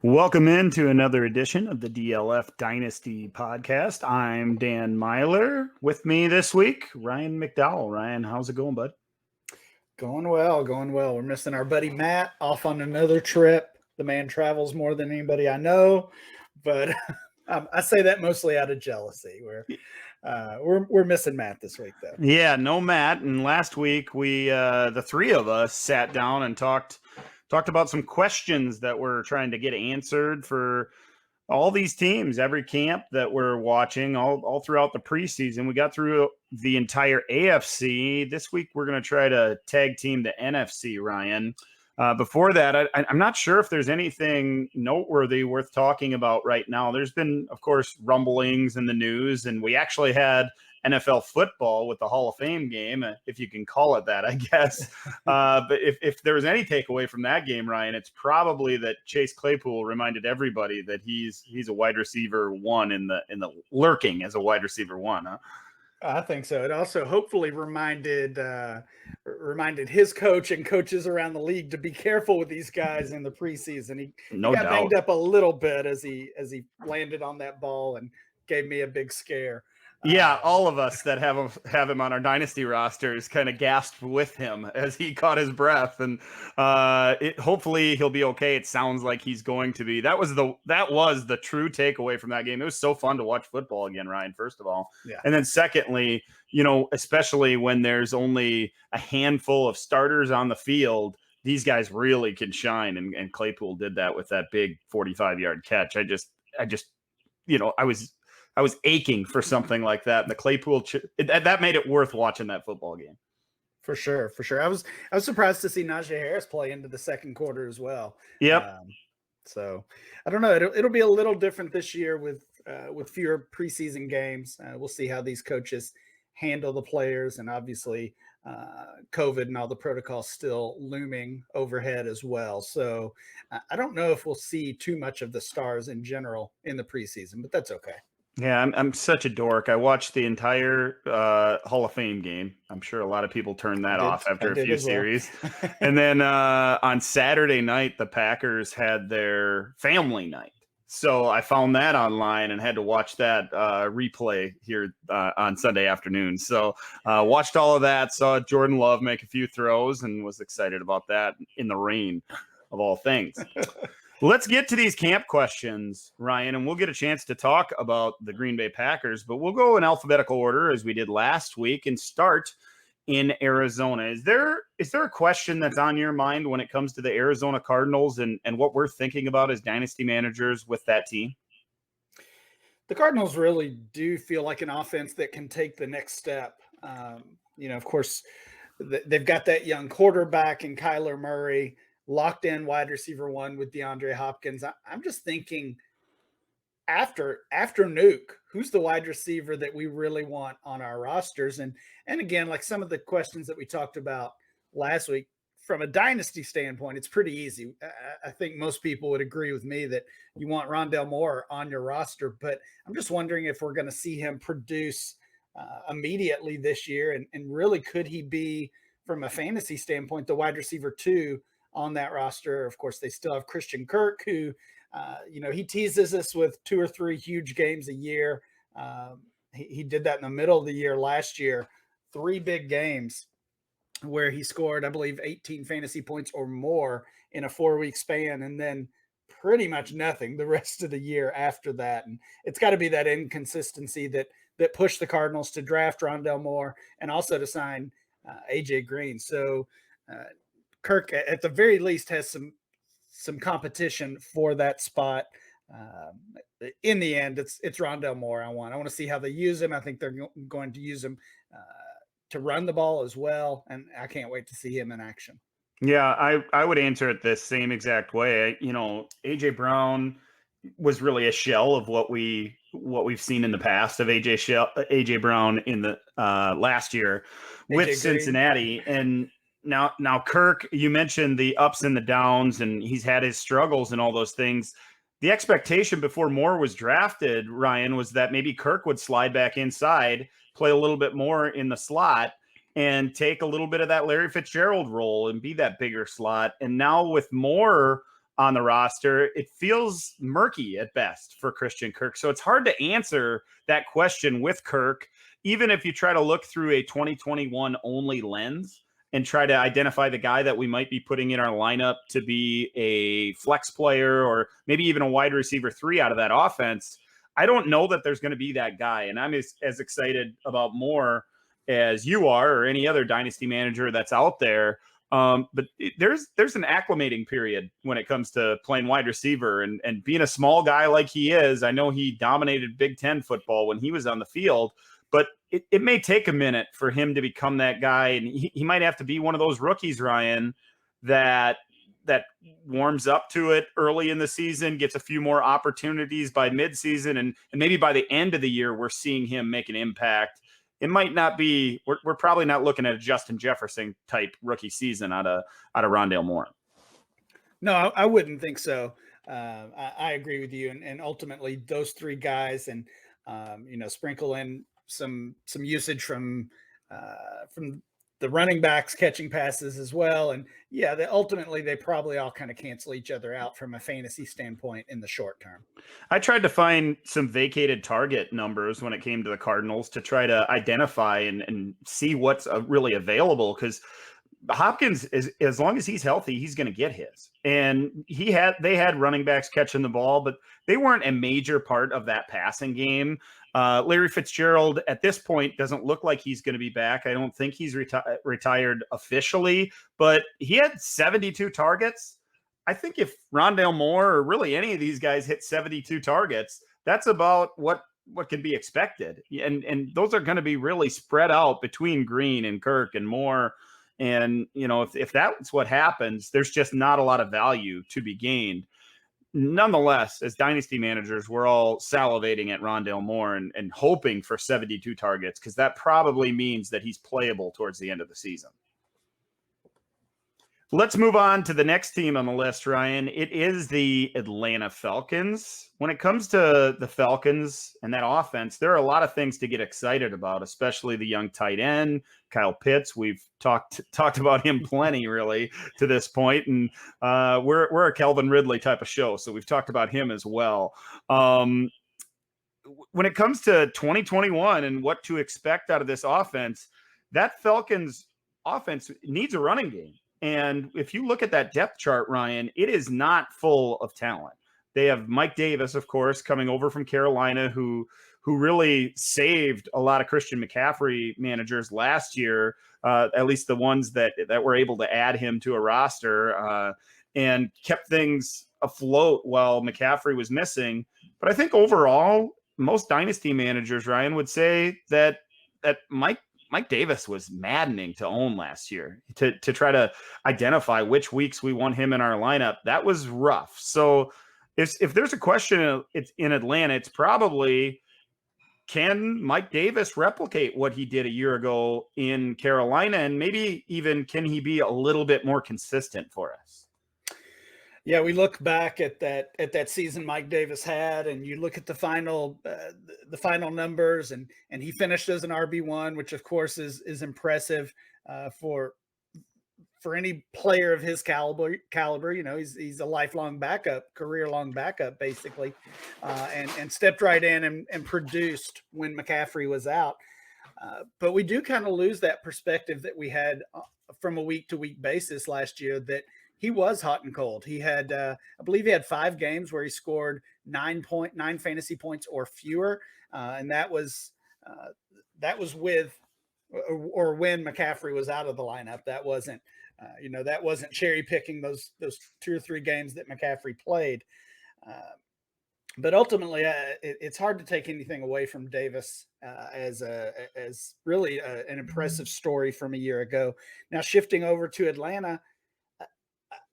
Welcome into another edition of the DLF Dynasty podcast. I'm Dan Myler. With me this week, Ryan McDowell. Ryan, how's it going, bud? Going well. We're missing our buddy Matt off on another trip. The man travels more than anybody I know, but I say that mostly out of jealousy. We're missing Matt this week, though. Yeah, no Matt. And last week we, the three of us, sat down and talked about some questions that we're trying to get answered for all these teams, every camp that we're watching, all throughout the preseason. We got through the entire AFC. This week, we're going to try to tag team the NFC, Ryan. Before that, I'm not sure if there's anything noteworthy worth talking about right now. There's been, of course, rumblings in the news, and we actually had NFL football with the Hall of Fame game, if you can call it that, I guess. But if there was any takeaway from that game, Ryan, it's probably that Chase Claypool reminded everybody that he's a wide receiver one in the lurking as a wide receiver one, huh? I think so. It also hopefully reminded his coach and coaches around the league to be careful with these guys in the preseason. He got banged up a little bit as he landed on that ball and gave me a big scare. Yeah, all of us that have him on our dynasty rosters kind of gasped with him as he caught his breath, and hopefully he'll be okay. It sounds like he's going to be. That was the true takeaway from that game. It was so fun to watch football again, Ryan, first of all. Yeah. And then secondly, especially when there's only a handful of starters on the field, these guys really can shine, and Claypool did that with that big 45-yard catch. I was aching for something like that. And the Claypool, that made it worth watching that football game. For sure. I was surprised to see Najee Harris play into the second quarter as well. Yep. So I don't know. It'll be a little different this year with fewer preseason games. We'll see how these coaches handle the players, and obviously COVID and all the protocols still looming overhead as well. So I don't know if we'll see too much of the stars in general in the preseason, but that's okay. Yeah, I'm such a dork. I watched the entire Hall of Fame game. I'm sure a lot of people turned that off after a few series. And then on Saturday night, the Packers had their family night. So I found that online and had to watch that replay here on Sunday afternoon. So watched all of that, saw Jordan Love make a few throws, and was excited about that in the rain of all things. Let's get to these camp questions, Ryan, and we'll get a chance to talk about the Green Bay Packers, but we'll go in alphabetical order as we did last week and start in Arizona. Is there a question that's on your mind when it comes to the Arizona Cardinals and what we're thinking about as dynasty managers with that team? The Cardinals really do feel like an offense that can take the next step. Of course, they've got that young quarterback in Kyler Murray, locked in wide receiver one with DeAndre Hopkins. I'm just thinking after Nuke, who's the wide receiver that we really want on our rosters? And again, like some of the questions that we talked about last week, from a dynasty standpoint, it's pretty easy. I think most people would agree with me that you want Rondale Moore on your roster, but I'm just wondering if we're going to see him produce immediately this year. And really, could he be, from a fantasy standpoint, the wide receiver two on that roster? Of course, they still have Christian Kirk, who, he teases us with 2 or 3 huge games a year. He did that in the middle of the year last year, 3 big games where he scored, I believe, 18 fantasy points or more in a 4-week span, and then pretty much nothing the rest of the year after that. And it's got to be that inconsistency that pushed the Cardinals to draft Rondale Moore and also to sign AJ Green. So Kirk, at the very least, has some competition for that spot. In the end, it's Rondale Moore I want. I want to see how they use him. I think they're going to use him to run the ball as well, and I can't wait to see him in action. Yeah, I would answer it the same exact way. AJ Brown was really a shell of what we've seen in the past of AJ Brown in the last year with Cincinnati. And now Kirk, you mentioned the ups and the downs, and he's had his struggles and all those things. The expectation before Moore was drafted, Ryan, was that maybe Kirk would slide back inside, play a little bit more in the slot, and take a little bit of that Larry Fitzgerald role and be that bigger slot. And now with Moore on the roster, it feels murky at best for Christian Kirk. So it's hard to answer that question with Kirk, even if you try to look through a 2021 only lens and try to identify the guy that we might be putting in our lineup to be a flex player or maybe even a wide receiver 3 out of that offense. I don't know that there's going to be that guy. And I'm as excited about Moore as you are or any other dynasty manager that's out there. But there's an acclimating period when it comes to playing wide receiver and being a small guy like he is. I know he dominated Big Ten football when he was on the field, but it may take a minute for him to become that guy. And he might have to be one of those rookies, Ryan, that warms up to it early in the season, gets a few more opportunities by midseason, and maybe by the end of the year, we're seeing him make an impact. It might not be, we're probably not looking at a Justin Jefferson type rookie season out of Rondale Moore. No, I wouldn't think so. I agree with you. And ultimately those 3 guys and, sprinkle in some usage from the running backs catching passes as well. And yeah, ultimately they probably all kind of cancel each other out from a fantasy standpoint in the short term. I tried to find some vacated target numbers when it came to the Cardinals to try to identify and see what's really available, because Hopkins is, as long as he's healthy, he's going to get his. And they had running backs catching the ball, but they weren't a major part of that passing game. Larry Fitzgerald at this point doesn't look like he's going to be back. I don't think he's retired officially, but he had 72 targets. I think if Rondale Moore or really any of these guys hit 72 targets, that's about what can be expected. And those are going to be really spread out between Green and Kirk and Moore. And, if that's what happens, there's just not a lot of value to be gained. Nonetheless, as dynasty managers, we're all salivating at Rondale Moore and hoping for 72 targets, because that probably means that he's playable towards the end of the season. Let's move on to the next team on the list, Ryan. It is the Atlanta Falcons. When it comes to the Falcons and that offense, there are a lot of things to get excited about, especially the young tight end, Kyle Pitts. We've talked about him plenty, really, to this point. And we're a Calvin Ridley type of show, so we've talked about him as well. When it comes to 2021 and what to expect out of this offense, that Falcons offense needs a running game. And if you look at that depth chart, Ryan, it is not full of talent. They have Mike Davis, of course, coming over from Carolina, who really saved a lot of Christian McCaffrey managers last year, at least the ones that were able to add him to a roster and kept things afloat while McCaffrey was missing. But I think overall, most dynasty managers, Ryan, would say that Mike Davis was maddening to own last year. To try to identify which weeks we want him in our lineup, that was rough. So if there's a question in Atlanta, it's probably, can Mike Davis replicate what he did a year ago in Carolina? And maybe even can he be a little bit more consistent for us? Yeah, we look back at that season Mike Davis had, and you look at the final numbers, and he finished as an RB1, which of course is impressive for any player of his caliber. He's a lifelong backup, career-long backup, basically, and stepped right in and produced when McCaffrey was out. But we do kind of lose that perspective that we had from a week-to-week basis last year, that he was hot and cold. He had, I believe he had 5 games where he scored 9 fantasy points or fewer. And that was with, or when McCaffrey was out of the lineup. That wasn't, that wasn't cherry picking those 2 or 3 games that McCaffrey played. But ultimately, it's hard to take anything away from Davis as really an impressive story from a year ago. Now, shifting over to Atlanta,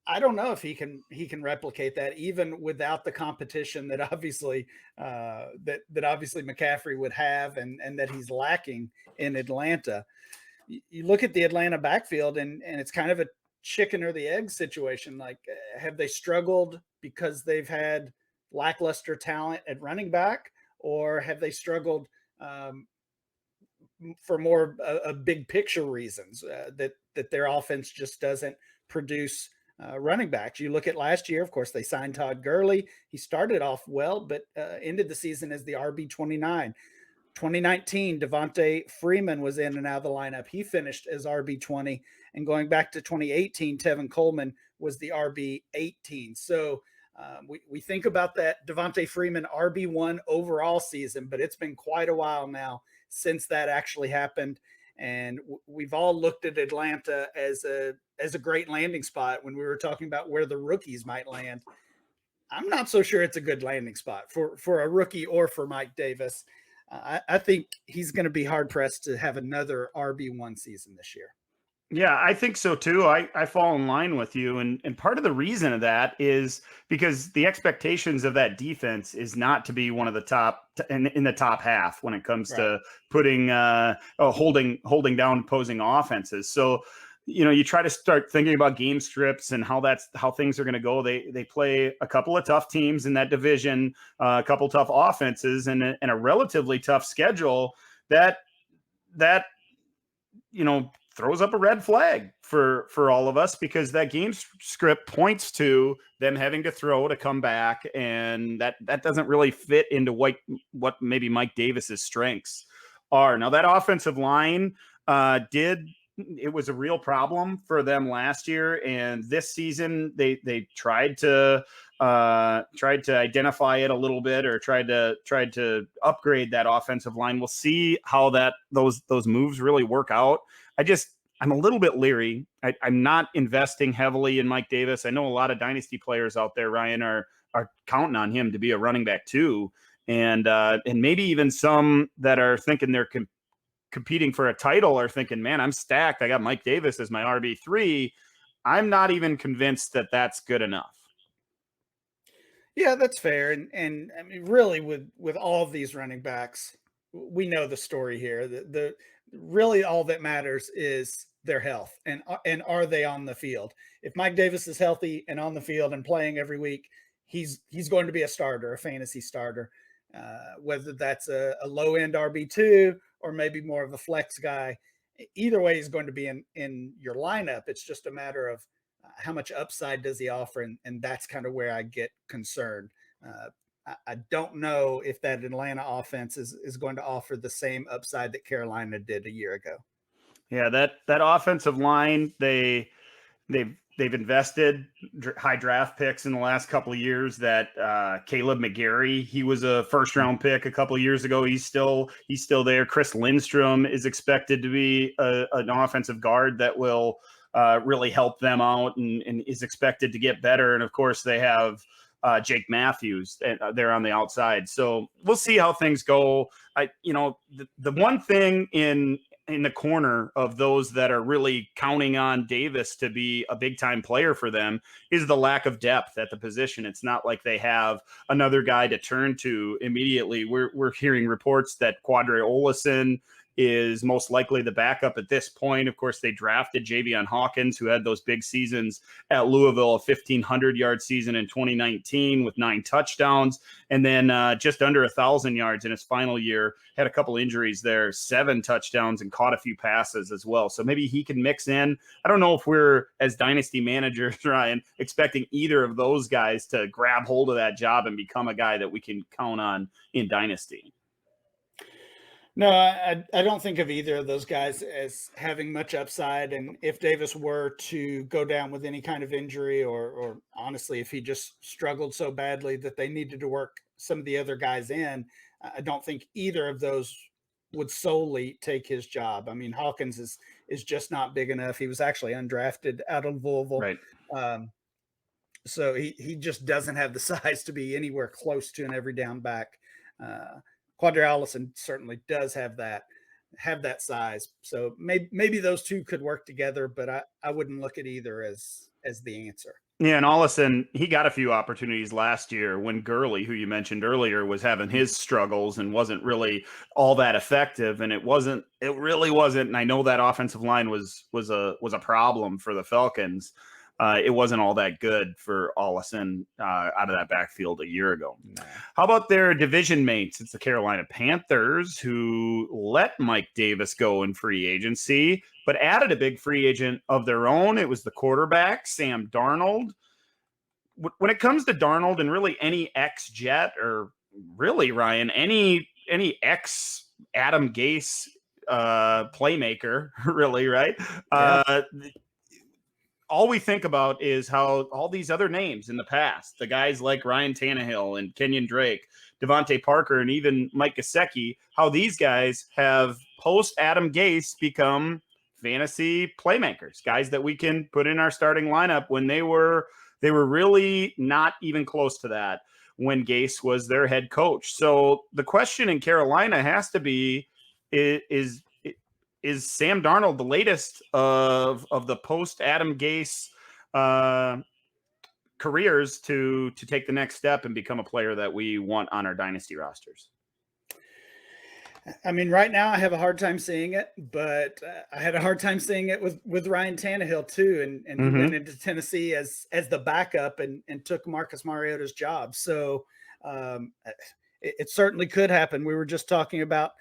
I don't know if he can replicate that, even without the competition that obviously McCaffrey would have, and that he's lacking in Atlanta. You look at the Atlanta backfield, and it's kind of a chicken or the egg situation. Like, have they struggled because they've had lackluster talent at running back, or have they struggled for more big picture reasons, that their offense just doesn't produce running backs. You look at last year, of course, they signed Todd Gurley. He started off well, but ended the season as the RB29. 2019, Devontae Freeman was in and out of the lineup. He finished as RB20. And going back to 2018, Tevin Coleman was the RB18. So we think about that Devontae Freeman RB1 overall season, but it's been quite a while now since that actually happened. And we've all looked at Atlanta as a great landing spot when we were talking about where the rookies might land. I'm not so sure it's a good landing spot for a rookie or for Mike Davis. I think he's going to be hard pressed to have another RB1 season this year. Yeah, I think so too. I fall in line with you. And part of the reason of that is because the expectations of that defense is not to be one of the top in the top half when it comes to putting holding down opposing offenses. So, you try to start thinking about game scripts and how things are going to go. They play a couple of tough teams in that division, a couple tough offenses, and a relatively tough schedule that throws up a red flag for all of us, because that game script points to them having to throw to come back, and that doesn't really fit into what maybe Mike Davis's strengths are. Now, that offensive line it was a real problem for them last year, and this season they tried to identify it a little bit, or tried to upgrade that offensive line. We'll see how those moves really work out. I'm a little bit leery. I'm not investing heavily in Mike Davis. I know a lot of dynasty players out there, Ryan, are counting on him to be a running back too, and maybe even some that are thinking they're competing for a title are thinking, man, I'm stacked. I got Mike Davis as my RB3. I'm not even convinced that that's good enough. Yeah, that's fair. And I mean, really, with all of these running backs, we know the story here. The really all that matters is their health and are they on the field. If Mike Davis is healthy and on the field and playing every week, he's going to be a starter, a fantasy starter. Whether that's a low end RB2 or maybe more of a flex guy, either way, he's going to be in your lineup. It's just a matter of how much upside does he offer, and that's kind of where I get concerned. I don't know if that Atlanta offense is going to offer the same upside that Carolina did a year ago. Yeah, that offensive line, they've invested high draft picks in the last couple of years. That Caleb McGarry, he was a first round pick a couple of years ago. He's still there. Chris Lindstrom is expected to be an offensive guard that will really help them out and is expected to get better. And of course, they have Jake Matthews there on the outside. So we'll see how things go. The one thing in the corner of those that are really counting on Davis to be a big time player for them is the lack of depth at the position. It's not like they have another guy to turn to immediately. We're hearing reports that Quadre Olesen is most likely the backup at this point. Of course, they drafted Javion Hawkins, who had those big seasons at Louisville, a 1,500-yard season in 2019 with 9 touchdowns, and then just under 1,000 yards in his final year. Had a couple injuries there, 7 touchdowns, and caught a few passes as well. So maybe he can mix in. I don't know if we're, as dynasty managers, Ryan, expecting either of those guys to grab hold of that job and become a guy that we can count on in dynasty. No, I don't think of either of those guys as having much upside. And if Davis were to go down with any kind of injury, or honestly, if he just struggled so badly that they needed to work some of the other guys in, I don't think either of those would solely take his job. I mean, Hawkins is just not big enough. He was actually undrafted out of Louisville. Right. So he just doesn't have the size to be anywhere close to an every down back. Quadre Olesen certainly does have that size. So maybe those two could work together, but I wouldn't look at either as the answer. Yeah, and Olesen, he got a few opportunities last year when Gurley, who you mentioned earlier, was having his struggles and wasn't really all that effective. And it really wasn't. And I know that offensive line was a problem for the Falcons. it wasn't all that good for Allison out of that backfield a year ago. No. How about their division mates? It's the Carolina Panthers, who let Mike Davis go in free agency, but added a big free agent of their own. It was the quarterback, Sam Darnold. When it comes to Darnold and really any ex-Jet, or really, Ryan, any ex-Adam Gase playmaker, really, right? Yeah. All we think about is how all these other names in the past, the guys like Ryan Tannehill and Kenyon Drake, Devontae Parker, and even Mike Gesicki, how these guys have post-Adam Gase become fantasy playmakers, guys that we can put in our starting lineup when they were really not even close to that when Gase was their head coach. So the question in Carolina has to be, is Sam Darnold the latest of the post Adam Gase careers to take the next step and become a player that we want on our dynasty rosters? I mean, right now I have a hard time seeing it, but I had a hard time seeing it with Ryan Tannehill too, and he went into Tennessee as the backup and took Marcus Mariota's job. So it certainly could happen. We were just talking about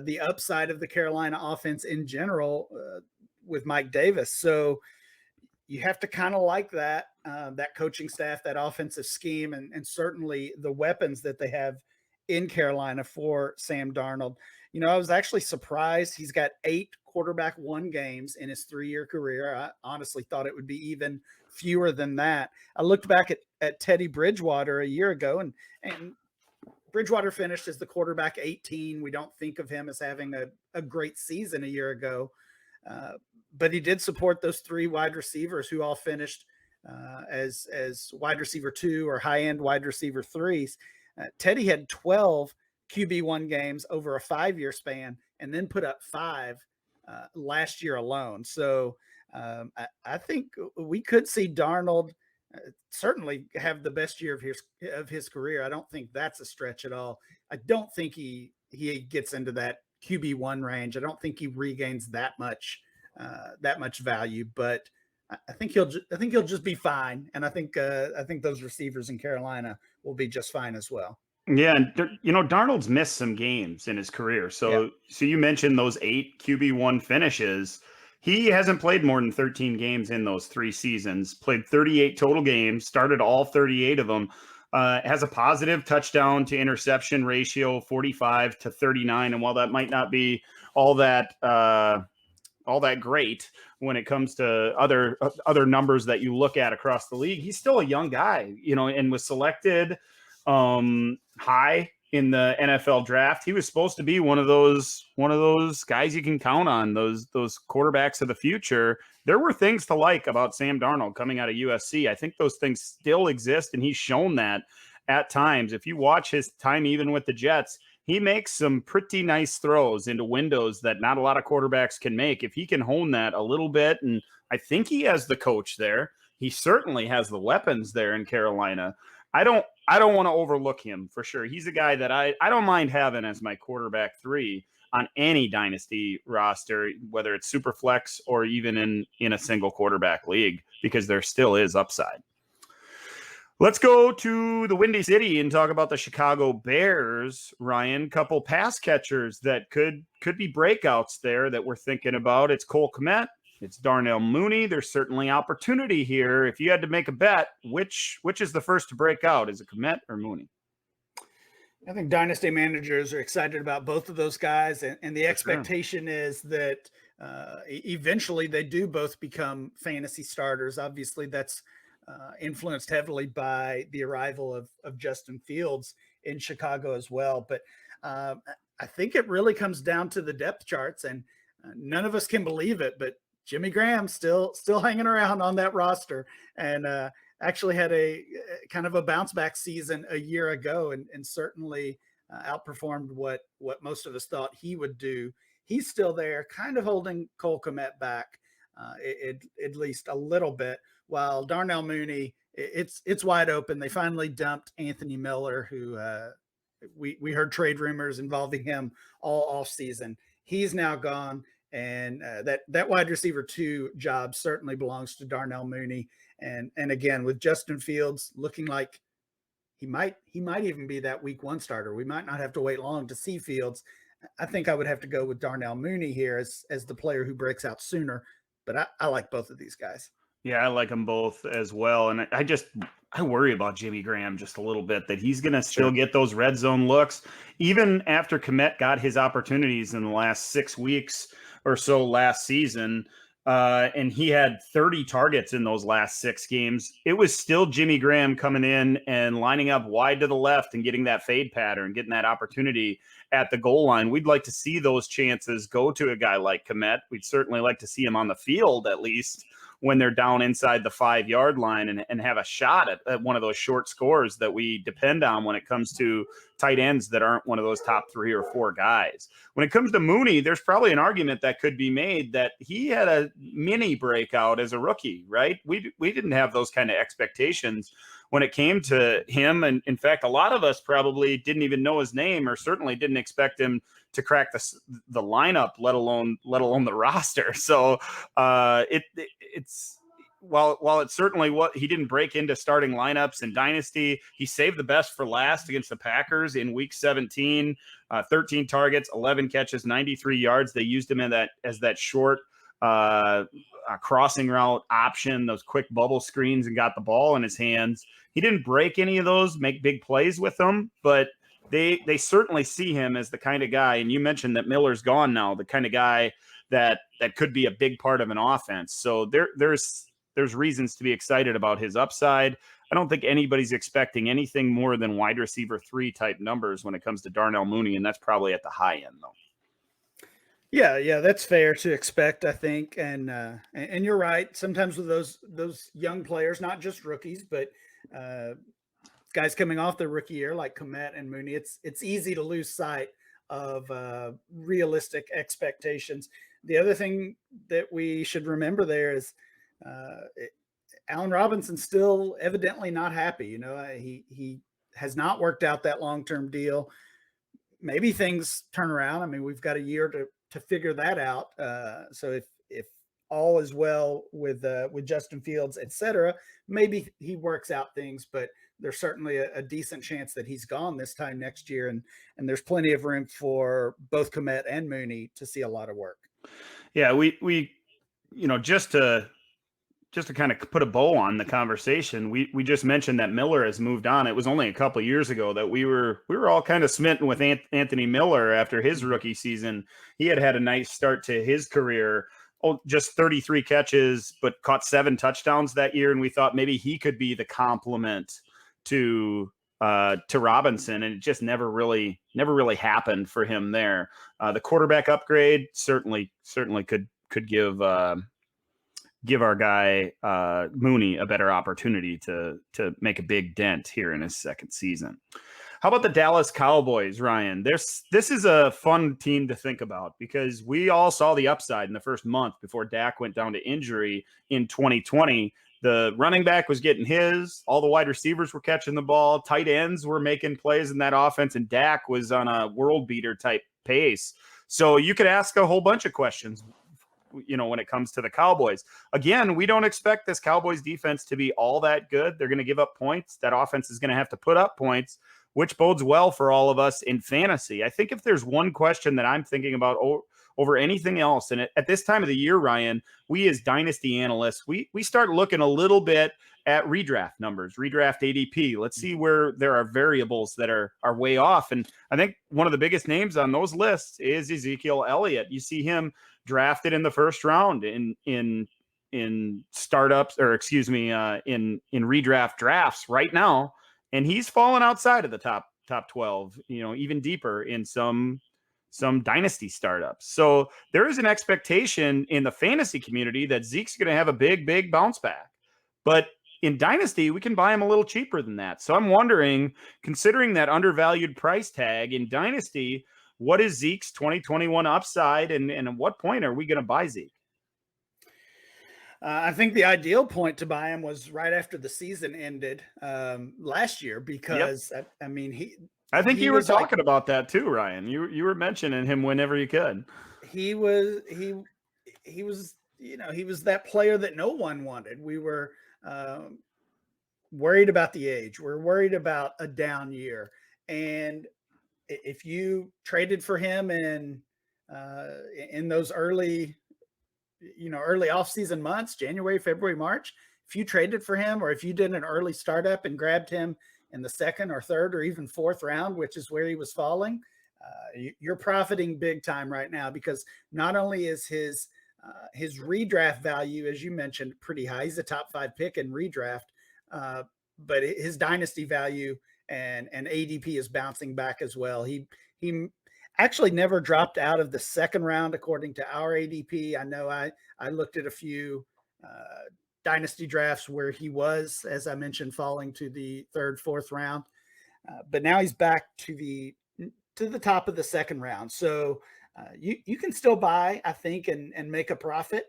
the upside of the Carolina offense in general with Mike Davis. So you have to kind of like that coaching staff, that offensive scheme, and certainly the weapons that they have in Carolina for Sam Darnold. You know, I was actually surprised he's got 8 quarterback one games in his 3-year career. I honestly thought it would be even fewer than that. I looked back at Teddy Bridgewater a year ago, and Bridgewater finished as the quarterback 18. We don't think of him as having a great season a year ago, but he did support those 3 wide receivers who all finished as wide receiver 2 or high-end wide receiver 3s. Teddy had 12 QB1 games over a 5-year span and then put up 5 last year alone. So I think we could see Darnold certainly have the best year of his career. I don't think that's a stretch at all. I don't think he gets into that QB1 range. I don't think he regains that much value, but I think he'll just be fine. And I think those receivers in Carolina will be just fine as well. Yeah, and you know, Darnold's missed some games in his career. So you mentioned those 8 QB1 finishes. He hasn't played more than 13 games in those 3 seasons, played 38 total games, started all 38 of them, has a positive touchdown to interception ratio, 45-39. And while that might not be all that great when it comes to other numbers that you look at across the league, he's still a young guy, you know, and was selected high in the NFL draft. He was supposed to be one of those guys you can count on, those quarterbacks of the future. There were things to like about Sam Darnold coming out of USC. I think those things still exist, and he's shown that at times. If you watch his time even with the Jets, he makes some pretty nice throws into windows that not a lot of quarterbacks can make. If he can hone that a little bit, and I think he has the coach there. He certainly has the weapons there in Carolina. I don't want to overlook him for sure. He's a guy that I don't mind having as my quarterback 3 on any dynasty roster, whether it's super flex or even in a single quarterback league, because there still is upside. Let's go to the Windy City and talk about the Chicago Bears, Ryan. Couple pass catchers that could be breakouts there that we're thinking about. It's Cole Kmet. It's Darnell Mooney. There's certainly opportunity here. If you had to make a bet, which is the first to break out? Is it Kmet or Mooney? I think dynasty managers are excited about both of those guys, and the expectation is that eventually they do both become fantasy starters. Obviously, that's influenced heavily by the arrival of Justin Fields in Chicago as well. But I think it really comes down to the depth charts, and none of us can believe it, but Jimmy Graham's still hanging around on that roster, and actually had a kind of a bounce back season a year ago, and certainly outperformed what most of us thought he would do. He's still there, kind of holding Cole Kmet back at least a little bit, while Darnell Mooney, it's wide open. They finally dumped Anthony Miller, who we heard trade rumors involving him all off season. He's now gone. And that wide receiver 2 job certainly belongs to Darnell Mooney. And again, with Justin Fields looking like he might even be that week 1 starter. We might not have to wait long to see Fields. I think I would have to go with Darnell Mooney here as the player who breaks out sooner. But I like both of these guys. Yeah, I like them both as well. And I worry about Jimmy Graham just a little bit, that he's going to still get those red zone looks. Even after Kmet got his opportunities in the last 6 weeks or so last season, and he had 30 targets in those last 6 games, it was still Jimmy Graham coming in and lining up wide to the left and getting that fade pattern, getting that opportunity at the goal line. We'd like to see those chances go to a guy like Kmet. We'd certainly like to see him on the field at least when they're down inside the 5-yard line and have a shot at one of those short scores that we depend on when it comes to tight ends that aren't one of those top 3 or 4 guys. When it comes to Mooney, there's probably an argument that could be made that he had a mini breakout as a rookie, right? We didn't have those kind of expectations when it came to him. And in fact, a lot of us probably didn't even know his name, or certainly didn't expect him to crack the lineup, let alone the roster. So it's while it's certainly what he didn't break into starting lineups in Dynasty, he saved the best for last against the Packers in Week 17. 13 targets, 11 catches, 93 yards. They used him as that short crossing route option, those quick bubble screens, and got the ball in his hands. He didn't break any of those, make big plays with them, but they certainly see him as the kind of guy, and you mentioned that Miller's gone now, the kind of guy that could be a big part of an offense. So there's reasons to be excited about his upside. I don't think anybody's expecting anything more than wide receiver 3 type numbers when it comes to Darnell Mooney, and that's probably at the high end, though. Yeah, that's fair to expect, I think, and you're right. Sometimes with those young players, not just rookies, but guys coming off their rookie year like Kmet and Mooney, it's easy to lose sight of realistic expectations. The other thing that we should remember there is Allen Robinson's still evidently not happy. You know, he has not worked out that long-term deal. Maybe things turn around. I mean, we've got a year to figure that out. So if all is well with Justin Fields, et cetera, maybe he works out things, but there's certainly a decent chance that he's gone this time next year. And there's plenty of room for both Kmet and Mooney to see a lot of work. Yeah, we just to kind of put a bow on the conversation, we just mentioned that Miller has moved on. It was only a couple of years ago that we were all kind of smitten with Anthony Miller after his rookie season. He had a nice start to his career. Just 33 catches, but caught 7 touchdowns that year. And we thought maybe he could be the complement to Robinson, and it just never really happened for him there. The quarterback upgrade certainly could give our guy Mooney a better opportunity to make a big dent here in his second season. How about the Dallas Cowboys, Ryan? This is a fun team to think about because we all saw the upside in the first month before Dak went down to injury in 2020. The running back was getting his, all the wide receivers were catching the ball, tight ends were making plays in that offense, and Dak was on a world beater type pace. So you could ask a whole bunch of questions, when it comes to the Cowboys. Again, we don't expect this Cowboys defense to be all that good. They're going to give up points. That offense is going to have to put up points, which bodes well for all of us in fantasy. I think if there's one question that I'm thinking about over anything else, and at this time of the year, Ryan, we as Dynasty analysts, we start looking a little bit at redraft numbers, redraft ADP. Let's see where there are variables that are way off. And I think one of the biggest names on those lists is Ezekiel Elliott. You see him drafted in the first round in startups, or excuse me, in redraft drafts right now, and he's fallen outside of the top 12, even deeper in some dynasty startups. So there is an expectation in the fantasy community that Zeke's going to have a big bounce back, but in dynasty we can buy him a little cheaper than that. So I'm wondering, considering that undervalued price tag in dynasty, what is Zeke's 2021 upside, and at what point are we going to buy Zeke? I think the ideal point to buy him was right after the season ended last year, because I mean, I think he you were was talking about that too, Ryan. You were mentioning him whenever you could. He was he was he was that player that no one wanted. We were worried about the age. We're worried about a down year, and if you traded for him in those early early offseason months, January, February, March, if you traded for him or if you did an early startup and grabbed him in the second or third or even fourth round, which is where he was falling, you're profiting big time right now, because not only is his redraft value, as you mentioned, pretty high. He's a top 5 pick in redraft, but his dynasty value and ADP is bouncing back as well. He actually never dropped out of the second round according to our ADP. I know I looked at a few dynasty drafts where he was, as I mentioned, falling to the third, fourth round, but now he's back to the top of the second round. So you can still buy, I think, and make a profit.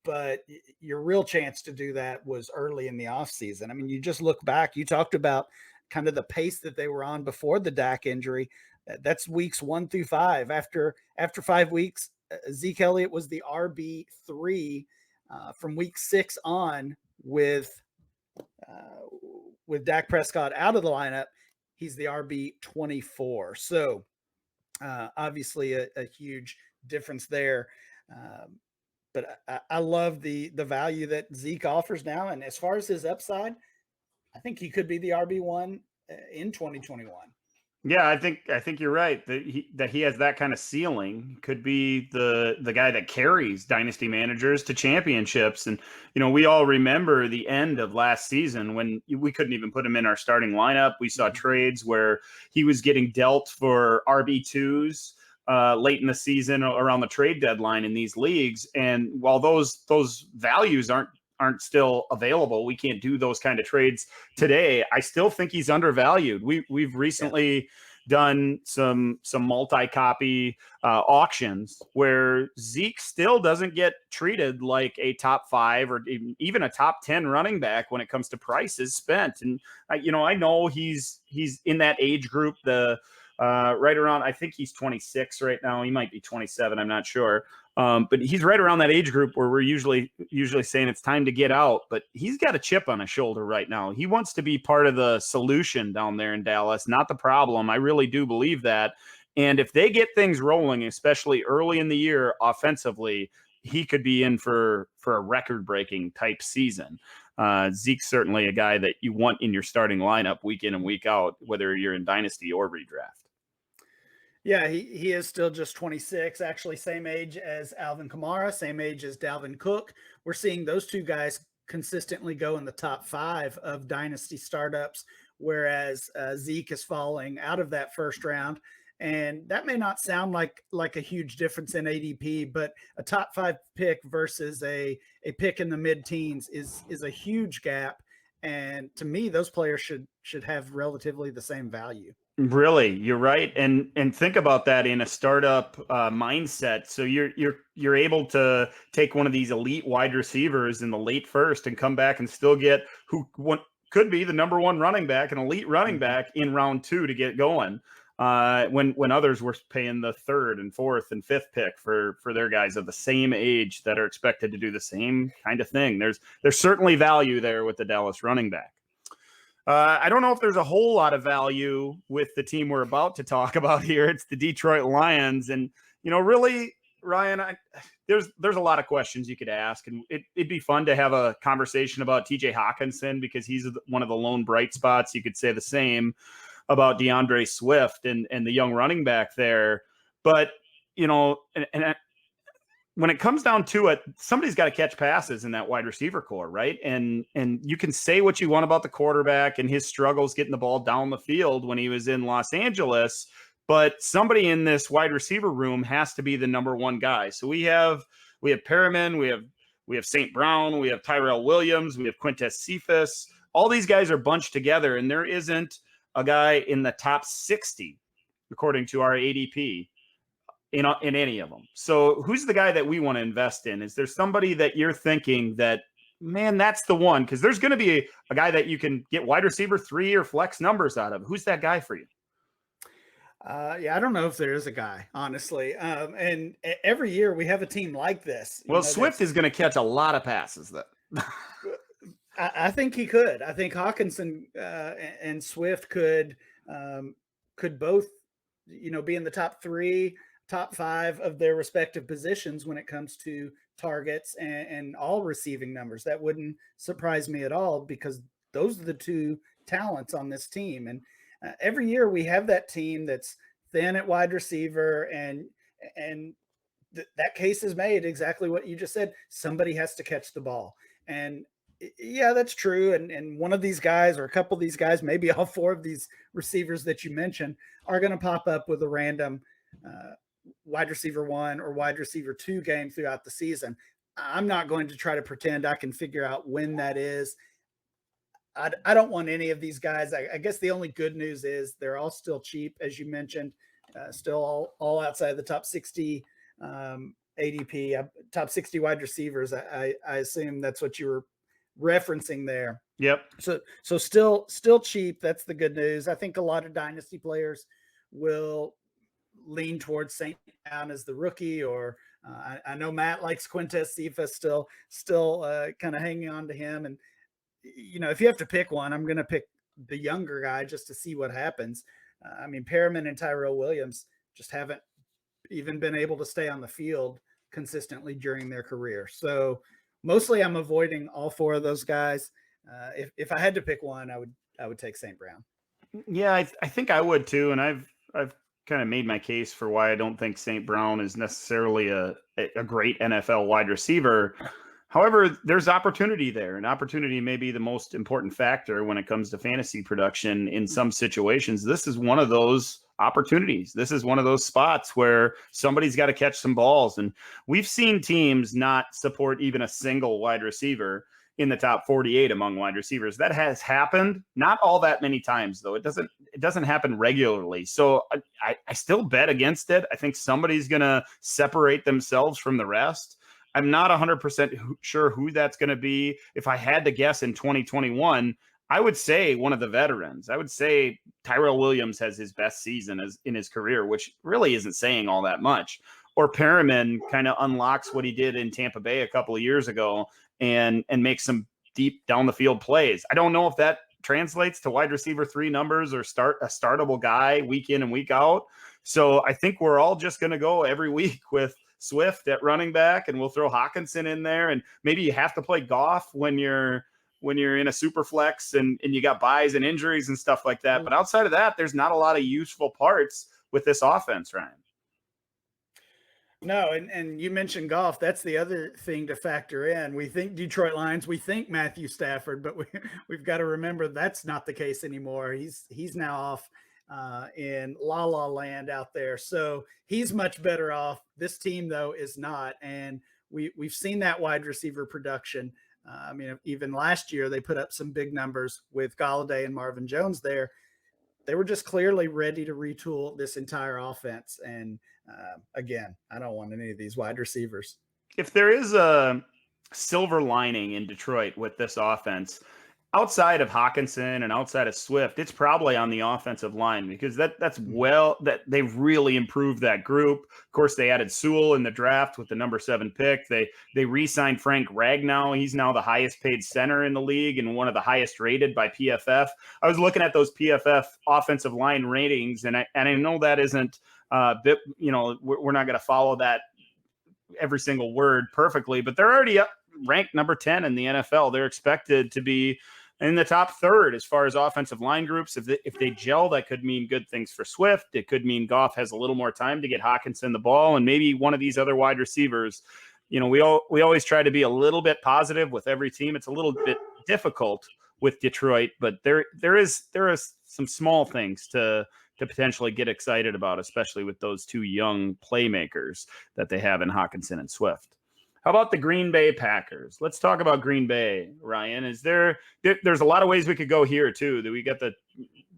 But your real chance to do that was early in the offseason. I mean, you just look back. You talked about kind of the pace that they were on before the Dak injury. That's weeks 1 through 5. After 5 weeks, Zeke Elliott was the RB3 from week 6 on, with Dak Prescott out of the lineup. He's the RB24. So obviously a huge difference there. But I love the value that Zeke offers now. And as far as his upside, I think he could be the RB1 in 2021. Yeah, I think you're right that he has that kind of ceiling. Could be the guy that carries dynasty managers to championships. And we all remember the end of last season when we couldn't even put him in our starting lineup. We saw trades where he was getting dealt for RB2s late in the season around the trade deadline in these leagues. And while those values aren't still available, we can't do those kind of trades today, I still think he's undervalued. We've recently done some multi-copy auctions where Zeke still doesn't get treated like a top 5 or even a top 10 running back when it comes to prices spent. And I know he's in that age group, right around, I think he's 26 right now. He might be 27. I'm not sure. But he's right around that age group where we're usually saying it's time to get out. But he's got a chip on his shoulder right now. He wants to be part of the solution down there in Dallas, not the problem. I really do believe that. And if they get things rolling, especially early in the year offensively, he could be in for a record-breaking type season. Zeke's certainly a guy that you want in your starting lineup week in and week out, whether you're in dynasty or redraft. Yeah, he is still just 26, actually same age as Alvin Kamara, same age as Dalvin Cook. We're seeing those two guys consistently go in the top 5 of dynasty startups, whereas Zeke is falling out of that first round. And that may not sound like a huge difference in ADP, but a top 5 pick versus a pick in the mid-teens is a huge gap. And to me, those players should have relatively the same value. Really, you're right, and think about that in a startup mindset. So you're able to take one of these elite wide receivers in the late first and come back and still get who could be the number 1 running back, an elite running back in round 2 to get going. When others were paying the 3rd and 4th and 5th pick for their guys of the same age that are expected to do the same kind of thing. There's certainly value there with the Dallas running back. I don't know if there's a whole lot of value with the team we're about to talk about here. It's the Detroit Lions. And, really, Ryan, there's a lot of questions you could ask. And it'd be fun to have a conversation about TJ Hawkinson, because he's one of the lone bright spots. You could say the same about DeAndre Swift and the young running back there. But, when it comes down to it, somebody's got to catch passes in that wide receiver core, right? And you can say what you want about the quarterback and his struggles getting the ball down the field when he was in Los Angeles, but somebody in this wide receiver room has to be the number 1 guy. So we have Perriman, we have St. Brown, we have Tyrell Williams, we have Quintez Cephas. All these guys are bunched together, and there isn't a guy in the top 60 according to our ADP. In any of them. So who's the guy that we want to invest in? Is there somebody that you're thinking that, man, that's the one? Because there's going to be a guy that you can get wide receiver 3 or flex numbers out of. Who's that guy for you? Yeah, I don't know if there is a guy, honestly. And every year we have a team like this. Well, Swift is going to catch a lot of passes, though. I think he could. I think Hawkinson and Swift could both, be in the top 3, top 5 of their respective positions when it comes to targets and all receiving numbers. That wouldn't surprise me at all, because those are the two talents on this team. And every year we have that team that's thin at wide receiver, and that case is made exactly what you just said. Somebody has to catch the ball. And yeah, that's true. And one of these guys, or a couple of these guys, maybe all 4 of these receivers that you mentioned, are going to pop up with a random wide receiver 1 or wide receiver 2 game throughout the season. I'm not going to try to pretend I can figure out when that is. I don't want any of these guys. I guess the only good news is they're all still cheap, as you mentioned, still all outside the top 60 ADP, top 60 wide receivers. I assume that's what you were referencing there. Yep. So still cheap. That's the good news. I think a lot of dynasty players will lean towards St. Brown as the rookie, or I know Matt likes Quintez Cephas, still kind of hanging on to him. And if you have to pick one, I'm going to pick the younger guy just to see what happens. I mean, Perriman and Tyrell Williams just haven't even been able to stay on the field consistently during their career. So mostly I'm avoiding all 4 of those guys. If I had to pick one, I would take St. Brown. Yeah, I think I would too. And I've kind of made my case for why I don't think St. Brown is necessarily a great NFL wide receiver. However, there's opportunity there, and opportunity may be the most important factor when it comes to fantasy production in some situations. This is one of those opportunities. This is one of those spots where somebody's got to catch some balls. And we've seen teams not support even a single wide receiver in the top 48 among wide receivers. That has happened, not all that many times, though. It doesn't happen regularly. So I still bet against it. I think somebody's going to separate themselves from the rest. I'm not 100% sure who that's going to be. If I had to guess in 2021, I would say one of the veterans. I would say Tyrell Williams has his best season in his career, which really isn't saying all that much. Or Perriman kind of unlocks what he did in Tampa Bay a couple of years ago and makes some deep down the field plays. I don't know if that translates to wide receiver 3 numbers or start a startable guy week in and week out. So I think we're all just going to go every week with Swift at running back, and we'll throw Hawkinson in there. And maybe you have to play Goff when you're in a super flex and you got buys and injuries and stuff like that. But outside of that, there's not a lot of useful parts with this offense, Ryan. No, and you mentioned Goff. That's the other thing to factor in. We think Detroit Lions, we think Matthew Stafford, but we've got to remember that's not the case anymore. He's now off in La La Land out there. So he's much better off. This team, though, is not. And we've seen that wide receiver production. I mean, even last year, they put up some big numbers with Golladay and Marvin Jones there. They were just clearly ready to retool this entire offense. And again, I don't want any of these wide receivers. If there is a silver lining in Detroit with this offense, outside of Hawkinson and outside of Swift, it's probably on the offensive line, because that's they've really improved that group. Of course, they added Sewell in the draft with the number 7 pick. They re-signed Frank Ragnow. He's now the highest paid center in the league and one of the highest rated by PFF. I was looking at those PFF offensive line ratings, and I know that isn't we're not going to follow that every single word perfectly, but they're already up, ranked number 10 in the NFL. They're expected to be in the top 3rd as far as offensive line groups. If they gel, that could mean good things for Swift. It could mean Goff has a little more time to get Hawkinson the ball, and maybe one of these other wide receivers. We always try to be a little bit positive with every team. It's a little bit difficult with Detroit, but there is some small things to potentially get excited about, especially with those 2 young playmakers that they have in Hawkinson and Swift. How about the Green Bay Packers? Let's talk about Green Bay, Ryan. There's a lot of ways we could go here too. That we got the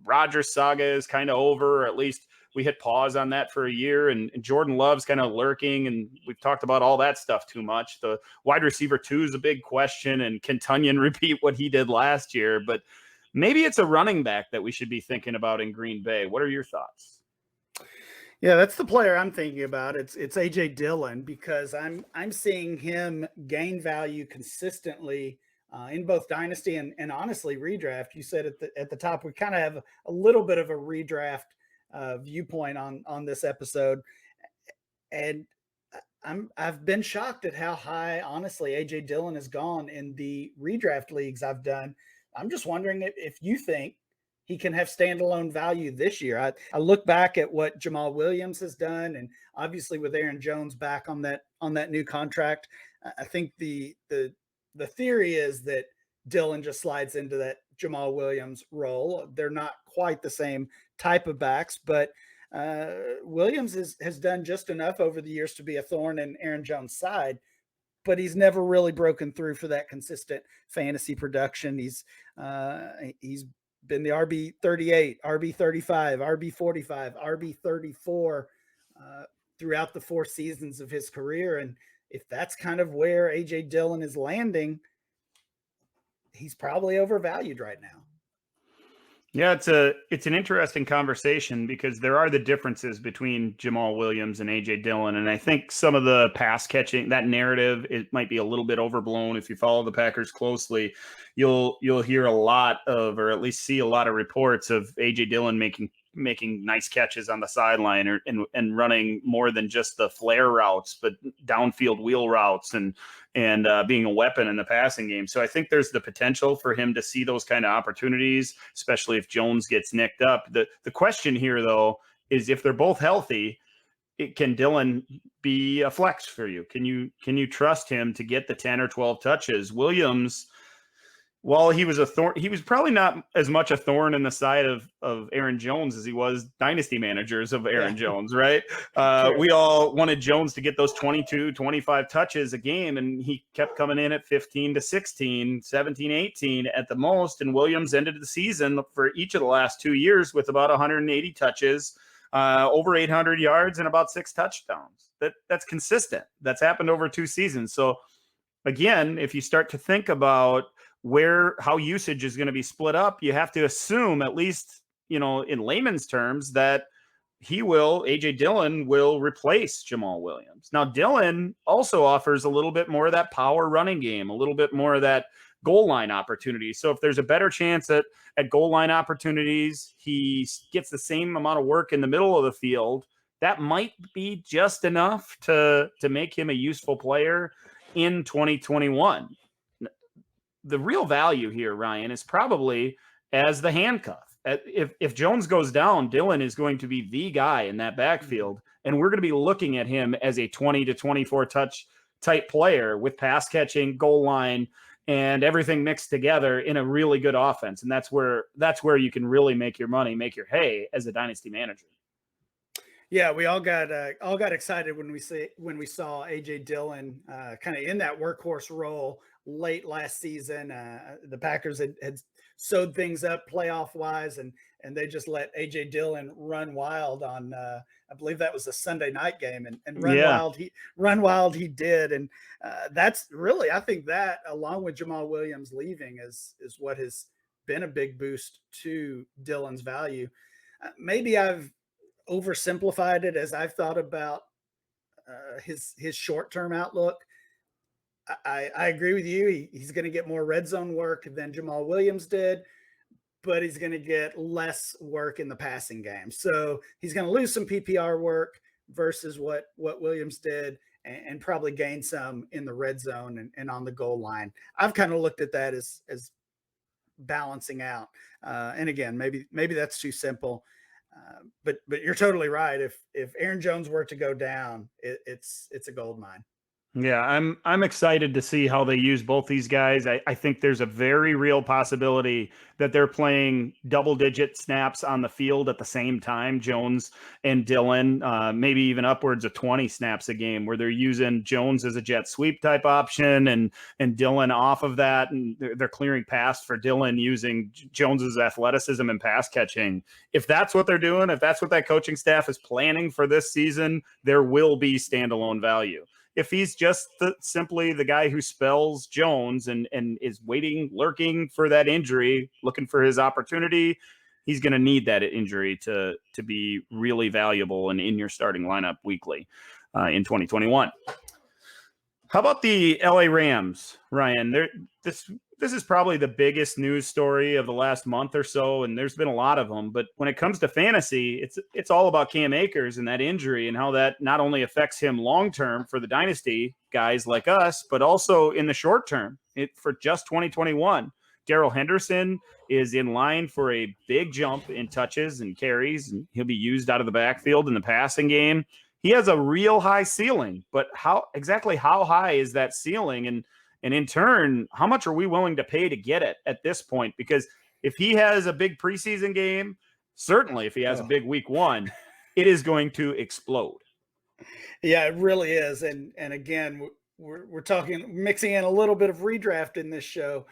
Rodgers saga is kind of over, or at least we hit pause on that for a year, and Jordan Love's kind of lurking, and we've talked about all that stuff too much. The wide receiver 2 is a big question, and can Tunyon repeat what he did last year? But maybe it's a running back that we should be thinking about in Green Bay. What are your thoughts? Yeah, that's the player I'm thinking about. It's AJ Dillon, because I'm seeing him gain value consistently in both dynasty and honestly redraft. You said at the top we kind of have a little bit of a redraft viewpoint on this episode, and I've been shocked at how high, honestly, AJ Dillon has gone in the redraft leagues I've done. I'm just wondering if you think he can have standalone value this year. I look back at what Jamal Williams has done, and obviously with Aaron Jones back on that new contract, I think the theory is that Dillon just slides into that Jamal Williams role. They're not quite the same type of backs, but Williams has done just enough over the years to be a thorn in Aaron Jones' side, but he's never really broken through for that consistent fantasy production. He's been the RB 38, RB 35, RB 45, RB 34 throughout the 4 seasons of his career, and if that's kind of where AJ Dillon is landing, he's probably overvalued right now. Yeah, it's an interesting conversation because there are the differences between Jamal Williams and AJ Dillon, and I think some of the pass catching, that narrative, it might be a little bit overblown. If you follow the Packers closely, you'll hear a lot of, or at least see a lot of reports of AJ Dillon making nice catches on the sideline and running more than just the flare routes, but downfield wheel routes and being a weapon in the passing game. So I think there's the potential for him to see those kind of opportunities, especially if Jones gets nicked up. The question here, though, is if they're both healthy, can Dillon be a flex for you? Can you trust him to get the 10 or 12 touches? Williams, while he was a thorn, he was probably not as much a thorn in the side of Aaron Jones as he was dynasty managers of Aaron Jones, right? We all wanted Jones to get those 22, 25 touches a game, and he kept coming in at 15 to 16, 17, 18 at the most. And Williams ended the season for each of the last 2 years with about 180 touches, over 800 yards, and about 6 touchdowns. That's consistent. That's happened over 2 seasons. So again, if you start to think about how usage is going to be split up, you have to assume, at least, in layman's terms, that AJ Dillon will replace Jamal Williams. Now, Dillon also offers a little bit more of that power running game, a little bit more of that goal line opportunity. So if there's a better chance at goal line opportunities, he gets the same amount of work in the middle of the field, that might be just enough to make him a useful player in 2021. The real value here, Ryan, is probably as the handcuff. If Jones goes down, Dillon is going to be the guy in that backfield, and we're going to be looking at him as a 20 to 24 touch type player with pass catching, goal line, and everything mixed together in a really good offense. And that's where you can really make your money, make your hay as a dynasty manager. Yeah, we all got excited when we saw AJ Dillon kind of in that workhorse role late last season. The Packers had sewed things up playoff wise, and they just let AJ Dillon run wild on I believe that was a Sunday night game, and run wild he did, and that's really, I think that, along with Jamal Williams leaving, is what has been a big boost to Dillon's value. Maybe I've oversimplified it as I've thought about his short-term outlook. I agree with you. He's going to get more red zone work than Jamal Williams did, but he's going to get less work in the passing game. So he's going to lose some PPR work versus what Williams did, and probably gain some in the red zone and on the goal line. I've kind of looked at that as balancing out. And again, maybe that's too simple. But you're totally right. If Aaron Jones were to go down, it's a gold mine. Yeah, I'm excited to see how they use both these guys. I think there's a very real possibility that they're playing double-digit snaps on the field at the same time, Jones and Dillon, maybe even upwards of 20 snaps a game, where they're using Jones as a jet sweep type option and Dillon off of that, and they're clearing pass for Dillon using Jones's athleticism and pass catching. If that's what they're doing, if that's what that coaching staff is planning for this season, there will be standalone value. If he's just simply the guy who spells Jones and is waiting, lurking for that injury, looking for his opportunity, he's going to need that injury to be really valuable and in your starting lineup weekly in 2021. How about the LA Rams, Ryan? This is probably the biggest news story of the last month or so, and there's been a lot of them. But when it comes to fantasy, it's all about Cam Akers and that injury and how that not only affects him long term for the dynasty guys like us, but also in the short term for just 2021. Darrell Henderson is in line for a big jump in touches and carries, and he'll be used out of the backfield in the passing game. He has a real high ceiling, but how high is that ceiling? And in turn, how much are we willing to pay to get it at this point? Because if he has a big preseason game, certainly if he has a big week 1, it is going to explode. Yeah, it really is. And again, we're talking, mixing in a little bit of redraft in this show.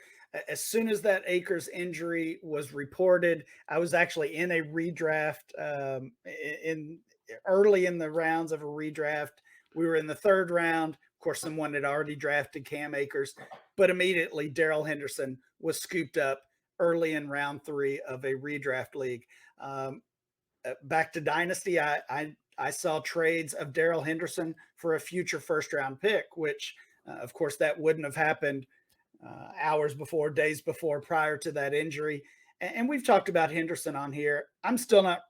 As soon as that Akers injury was reported, I was actually in a redraft early in the rounds of a redraft. We were in the 3rd round. Of course, someone had already drafted Cam Akers, but immediately Darrell Henderson was scooped up early in round 3 of a redraft league. Back to Dynasty, I saw trades of Darrell Henderson for a future 1st-round pick, which, of course, that wouldn't have happened hours before, days before, prior to that injury. And we've talked about Henderson on here. I'm still not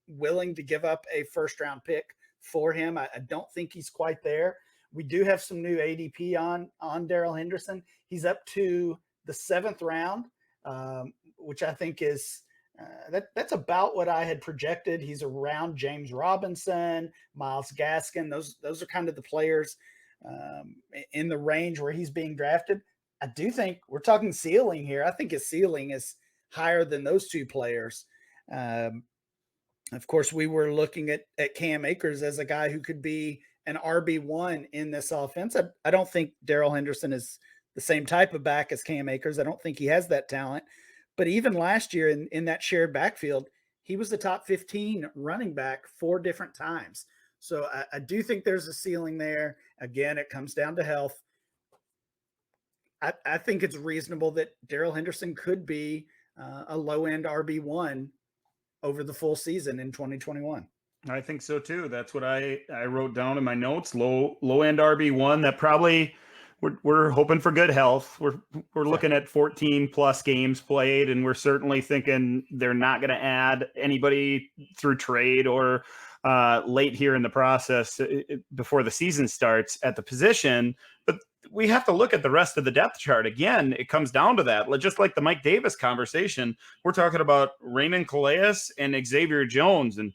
willing to give up a 1st-round pick for him. I don't think he's quite there. We do have some new ADP on Darrell Henderson. He's up to the 7th round, which I think is that's about what I had projected. He's around James Robinson, Myles Gaskin. Those are kind of the players in the range where he's being drafted. I do think we're talking ceiling here. I think his ceiling is higher than those 2 players. Of course, we were looking at Cam Akers as a guy who could be an RB1 in this offense. I don't think Darrell Henderson is the same type of back as Cam Akers. I don't think he has that talent. But even last year in that shared backfield, he was the top 15 running back 4 different times. So I do think there's a ceiling there. Again, it comes down to health. I think it's reasonable that Darrell Henderson could be a low-end RB1 over the full season in 2021. I think so too. That's what I wrote down in my notes. Low end RB1. That probably we're hoping for good health. We're looking at 14 plus games played, and we're certainly thinking they're not going to add anybody through trade or late here in the process before the season starts at the position. But we have to look at the rest of the depth chart. Again, it comes down to that. Just like the Mike Davis conversation, we're talking about Raymond Calais and Xavier Jones. And,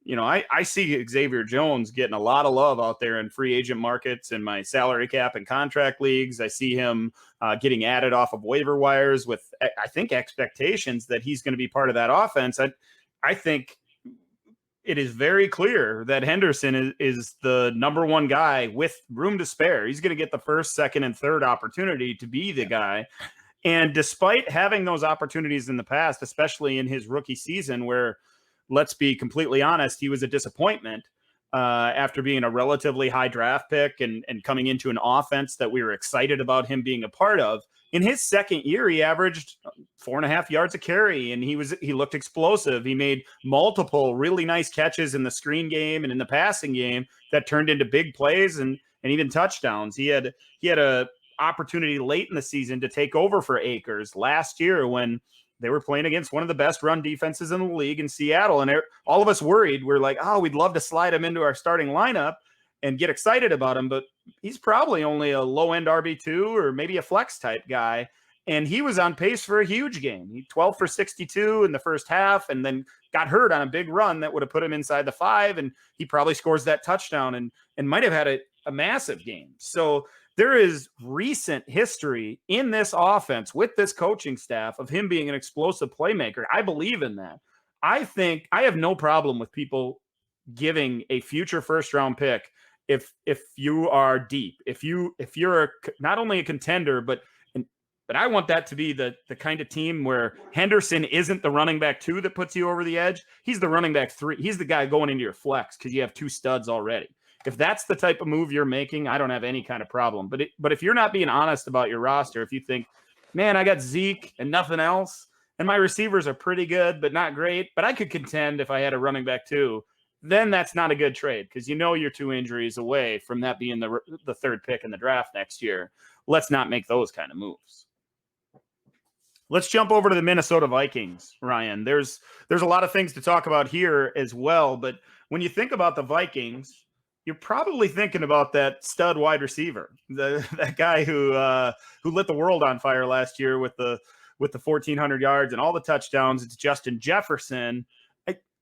I see Xavier Jones getting a lot of love out there in free agent markets and my salary cap and contract leagues. I see him getting added off of waiver wires with, I think, expectations that he's going to be part of that offense. I think it is very clear that Henderson is the number 1 guy with room to spare. He's going to get the 1st, 2nd, and 3rd opportunity to be the guy. And despite having those opportunities in the past, especially in his rookie season, where, let's be completely honest, he was a disappointment after being a relatively high draft pick and coming into an offense that we were excited about him being a part of. In his 2nd year, he averaged 4.5 yards a carry, and he looked explosive. He made multiple really nice catches in the screen game and in the passing game that turned into big plays and even touchdowns. He had a opportunity late in the season to take over for Akers last year when they were playing against one of the best run defenses in the league in Seattle. And all of us worried. We're like, we'd love to slide him into our starting lineup and get excited about him, but he's probably only a low-end RB2 or maybe a flex type guy. And he was on pace for a huge game. He 12 for 62 in the first half and then got hurt on a big run that would have put him inside the 5. And he probably scores that touchdown and might have had a massive game. So there is recent history in this offense with this coaching staff of him being an explosive playmaker. I believe in that. I think I have no problem with people giving a future 1st-round pick if you are deep, if you're not only a contender, but I want that to be the kind of team where Henderson isn't the running back 2 that puts you over the edge. He's the running back 3. He's the guy going into your flex because you have 2 studs already. If that's the type of move you're making, I don't have any kind of problem. But if you're not being honest about your roster, if you think, man, I got Zeke and nothing else, and my receivers are pretty good, but not great, but I could contend if I had a running back too, then that's not a good trade because you're 2 injuries away from that being the third pick in the draft next year. Let's not make those kind of moves. Let's jump over to the Minnesota Vikings, Ryan. There's a lot of things to talk about here as well, but when you think about the Vikings, you're probably thinking about that stud wide receiver, that guy who lit the world on fire last year with the 1,400 yards and all the touchdowns. It's Justin Jefferson.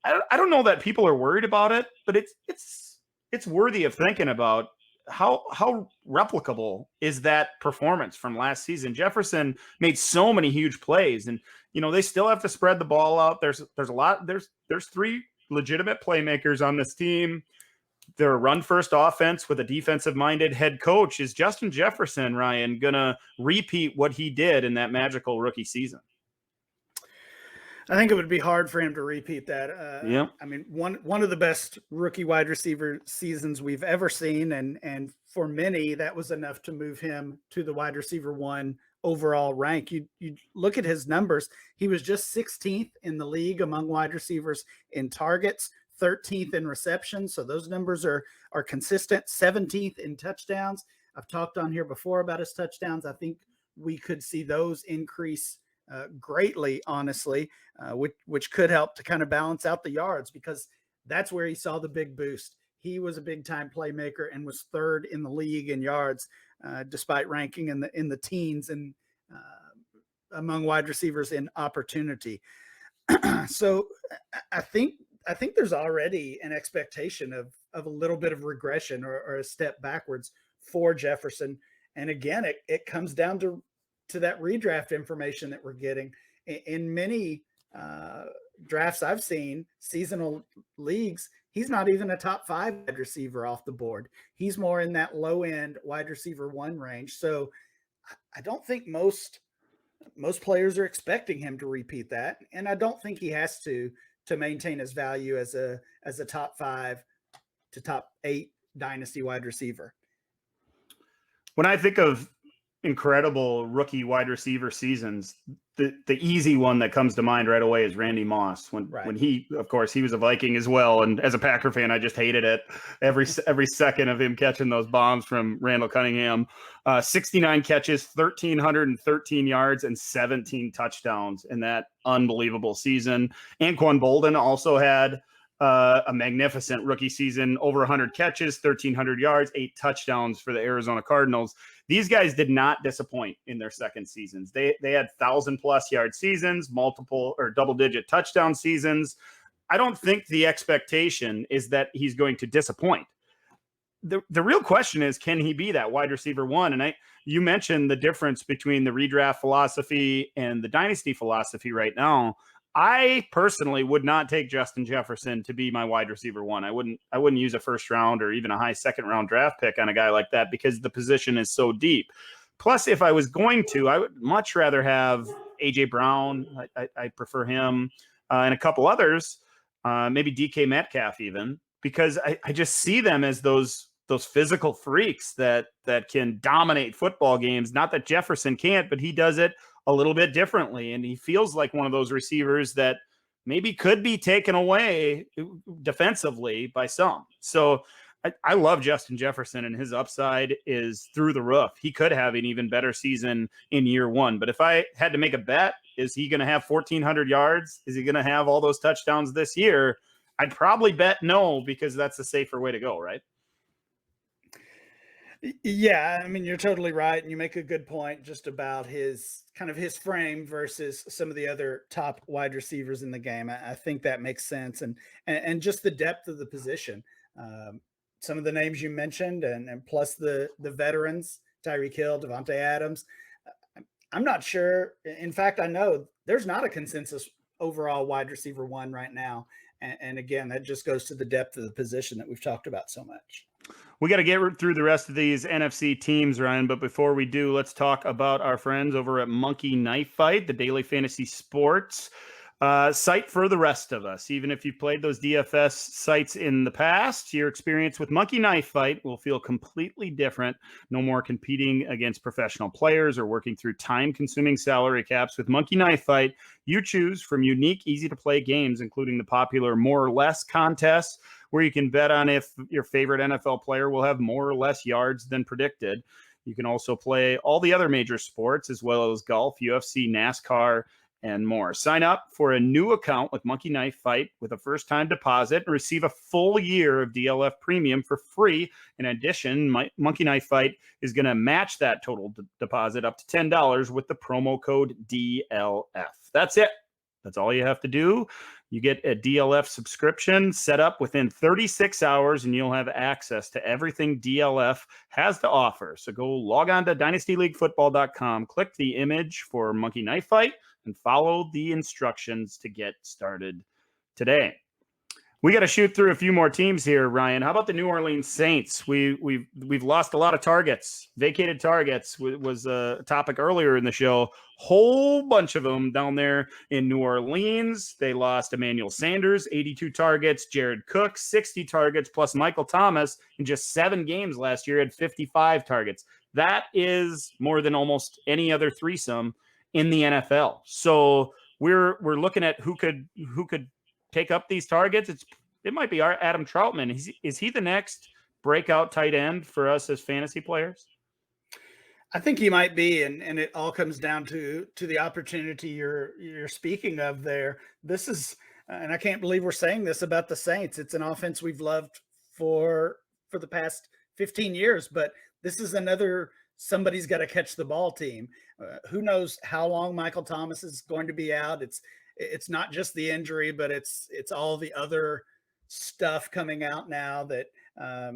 I don't know that people are worried about it, but it's worthy of thinking about. How replicable is that performance from last season? Jefferson made so many huge plays, and they still have to spread the ball out. There's a lot. There's 3 legitimate playmakers on this team. They're a run-first offense with a defensive-minded head coach. Is Justin Jefferson, Ryan, gonna repeat what he did in that magical rookie season? I think it would be hard for him to repeat that. Yeah. I mean, one of the best rookie wide receiver seasons we've ever seen, and for many, that was enough to move him to the wide receiver 1 overall rank. You look at his numbers; he was just 16th in the league among wide receivers in targets, 13th in receptions. So those numbers are consistent. 17th in touchdowns. I've talked on here before about his touchdowns. I think we could see those increase greatly, honestly, which could help to kind of balance out the yards, because that's where he saw the big boost. He was a big time playmaker and was 3rd in the league in yards, despite ranking in the teens and among wide receivers in opportunity. So I think there's already an expectation of a little bit of regression or a step backwards for Jefferson. And again, it comes down to that redraft information that we're getting. In many drafts I've seen, seasonal leagues, he's not even a top 5 wide receiver off the board. He's more in that low end wide receiver 1 range. So I don't think most players are expecting him to repeat that, and I don't think he has to maintain his value as a top 5 to top 8 dynasty wide receiver. When I think of incredible rookie wide receiver seasons, the easy one that comes to mind right away is Randy Moss. When he, of course, he was a Viking as well, and as a Packer fan, I just hated it every second of him catching those bombs from Randall Cunningham. 69 catches, 1,313 yards, and 17 touchdowns in that unbelievable season. Anquan Bolden also had a magnificent rookie season, over 100 catches, 1,300 yards, 8 touchdowns for the Arizona Cardinals. These guys did not disappoint in their second seasons. They had 1,000+ yard seasons, multiple or double-digit touchdown seasons. I don't think the expectation is that he's going to disappoint. The real question is, can he be that wide receiver 1? And you mentioned the difference between the redraft philosophy and the dynasty philosophy right now. I personally would not take Justin Jefferson to be my wide receiver 1. I wouldn't use a first round or even a high second round draft pick on a guy like that because the position is so deep. Plus, if I was going to, I would much rather have AJ Brown. I prefer him and a couple others, maybe DK Metcalf even, because I just see them as those physical freaks that can dominate football games. Not that Jefferson can't, but he does it a little bit differently. And he feels like one of those receivers that maybe could be taken away defensively by some. So I love Justin Jefferson, and his upside is through the roof. He could have an even better season in year 1. But if I had to make a bet, is he going to have 1,400 yards? Is he going to have all those touchdowns this year? I'd probably bet no, because that's the safer way to go, right? Yeah, I mean, you're totally right. And you make a good point just about his frame versus some of the other top wide receivers in the game. I think that makes sense. And just the depth of the position. Some of the names you mentioned and plus the veterans, Tyreek Hill, Devontae Adams. I'm not sure. In fact, I know there's not a consensus overall wide receiver 1 right now. And again, that just goes to the depth of the position that we've talked about so much. We got to get through the rest of these NFC teams, Ryan. But before we do, let's talk about our friends over at Monkey Knife Fight, the daily fantasy sports Site for the rest of us. Even if you've played those DFS sites in the past, your experience with Monkey Knife Fight will feel completely different. No more competing against professional players or working through time-consuming salary caps. With Monkey Knife Fight, you choose from unique, easy-to-play games, including the popular More or Less contests, where you can bet on if your favorite NFL player will have more or less yards than predicted. You can also play all the other major sports, as well as golf, UFC, NASCAR, and more. Sign up for a new account with Monkey Knife Fight with a first-time deposit and receive a full year of DLF Premium for free. In addition, Monkey Knife Fight is going to match that total deposit up to $10 with the promo code DLF. That's it. That's all you have to do. You get a DLF subscription set up within 36 hours, and you'll have access to everything DLF has to offer. So go log on to dynastyleaguefootball.com, click the image for Monkey Knife Fight, and follow the instructions to get started today. We got to shoot through a few more teams here, Ryan. How about the New Orleans Saints? We've lost a lot of targets. Vacated targets was a topic earlier in the show. Whole bunch of them down there in New Orleans. They lost Emmanuel Sanders, 82 targets. Jared Cook, 60 targets, plus Michael Thomas in just 7 games last year had 55 targets. That is more than almost any other threesome in the NFL. So we're looking at who could take up these targets. It might be our Adam Troutman. Is he the next breakout tight end for us as fantasy players? I think he might be, and it all comes down to the opportunity you're speaking of there. This is, and I can't believe we're saying this about the Saints. It's an offense we've loved for the past 15 years, but this is another somebody's got to catch the ball team. Who knows how long Michael Thomas is going to be out? It's not just the injury, but it's all the other stuff coming out now that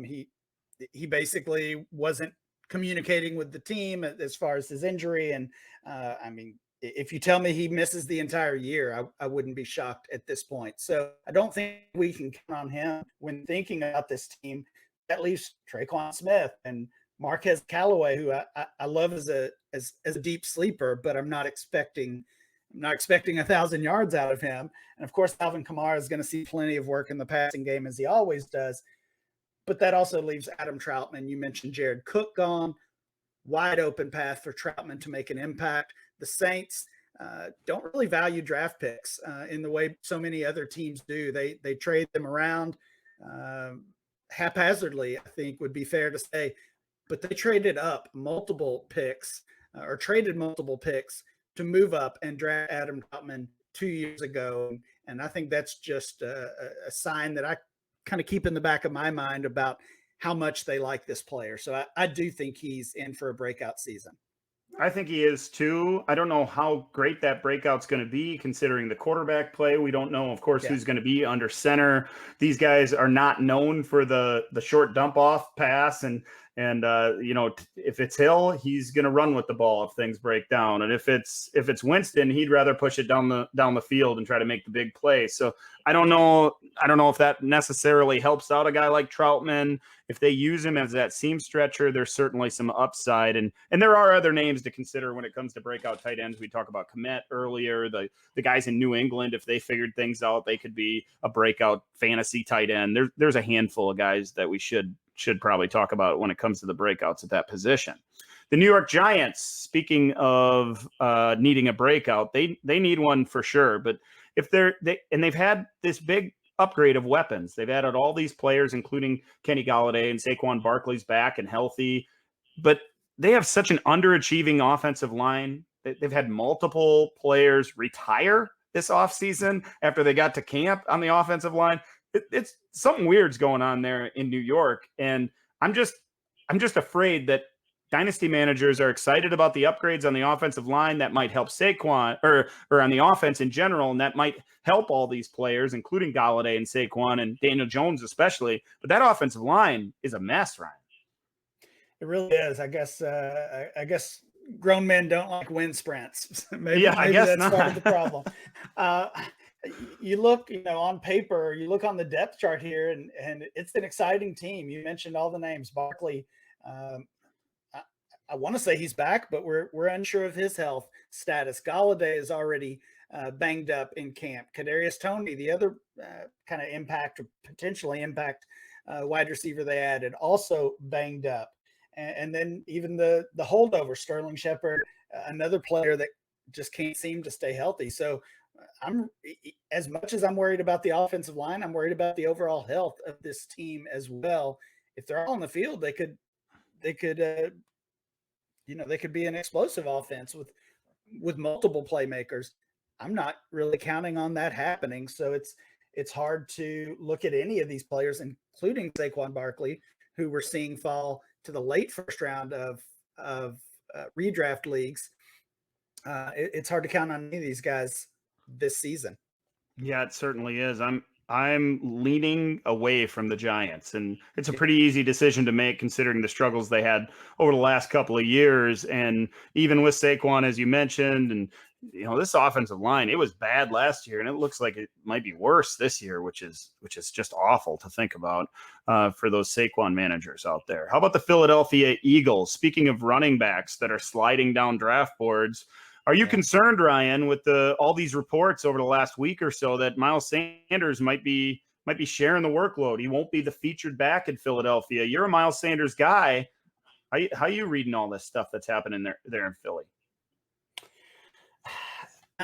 he basically wasn't communicating with the team as far as his injury. And I mean, if you tell me he misses the entire year, I wouldn't be shocked at this point. So I don't think we can count on him when thinking about this team. At least Traquan Smith and Marquez Callaway, who I love as a deep sleeper, but I'm not expecting 1,000 yards out of him. And of course, Alvin Kamara is going to see plenty of work in the passing game, as he always does. But that also leaves Adam Troutman. You mentioned Jared Cook gone. Wide open path for Troutman to make an impact. The Saints don't really value draft picks in the way so many other teams do. They trade them around haphazardly, I think would be fair to say. But they traded up multiple picks or traded multiple picks to move up and draft Adam Troutman 2 years ago. And I think that's just a sign that I kind of keep in the back of my mind about how much they like this player. So I do think he's in for a breakout season. I think he is too. I don't know how great that breakout's going to be considering the quarterback play. We don't know, of course, who's going to be under center. These guys are not known for the short dump off pass. And if it's Hill, he's going to run with the ball if things break down. And if it's Winston, he'd rather push it down the field and try to make the big play. So I don't know if that necessarily helps out a guy like Troutman. If they use him as that seam stretcher, there's certainly some upside. And there are other names to consider when it comes to breakout tight ends. We talked about Kmet earlier. The guys in New England, if they figured things out, they could be a breakout fantasy tight end. There's a handful of guys that we should probably talk about when it comes to the breakouts at that position. The New York Giants, speaking of needing a breakout, they need one for sure. But if they've had this big upgrade of weapons. They've added all these players, including Kenny Golladay and Saquon Barkley's back and healthy, but they have such an underachieving offensive line. They've had multiple players retire this offseason after they got to camp on the offensive line. It's something weird's going on there in New York. And I'm just afraid that dynasty managers are excited about the upgrades on the offensive line that might help Saquon or on the offense in general. And that might help all these players, including Golladay and Saquon and Daniel Jones, especially. But that offensive line is a mess, Ryan. It really is. I guess grown men don't like wind sprints. maybe I guess that's not. part of the problem. You look, on paper, you look on the depth chart here, and it's an exciting team. You mentioned all the names. Barkley, I want to say he's back, but we're unsure of his health status. Golladay is already banged up in camp. Kadarius Toney, the other kind of impact or potentially impact wide receiver they added, also banged up. And then even the holdover, Sterling Shepard, another player that just can't seem to stay healthy. So I'm, as much as I'm worried about the offensive line, I'm worried about the overall health of this team as well. If they're all on the field, they could they could be an explosive offense with multiple playmakers. I'm not really counting on that happening. So it's hard to look at any of these players, including Saquon Barkley, who we're seeing fall to the late first round of redraft leagues. It's hard to count on any of these guys this season. Yeah, it certainly is. I'm leaning away from the Giants, and it's a pretty easy decision to make considering the struggles they had over the last couple of years. And even with Saquon, as you mentioned, and this offensive line, it was bad last year, and it looks like it might be worse this year, which is just awful to think about for those Saquon managers out there. How about the Philadelphia Eagles? Speaking of running backs that are sliding down draft boards, are you concerned, Ryan, with all these reports over the last week or so that Miles Sanders might be sharing the workload? He won't be the featured back in Philadelphia. You're a Miles Sanders guy. How are you reading all this stuff that's happening there in Philly?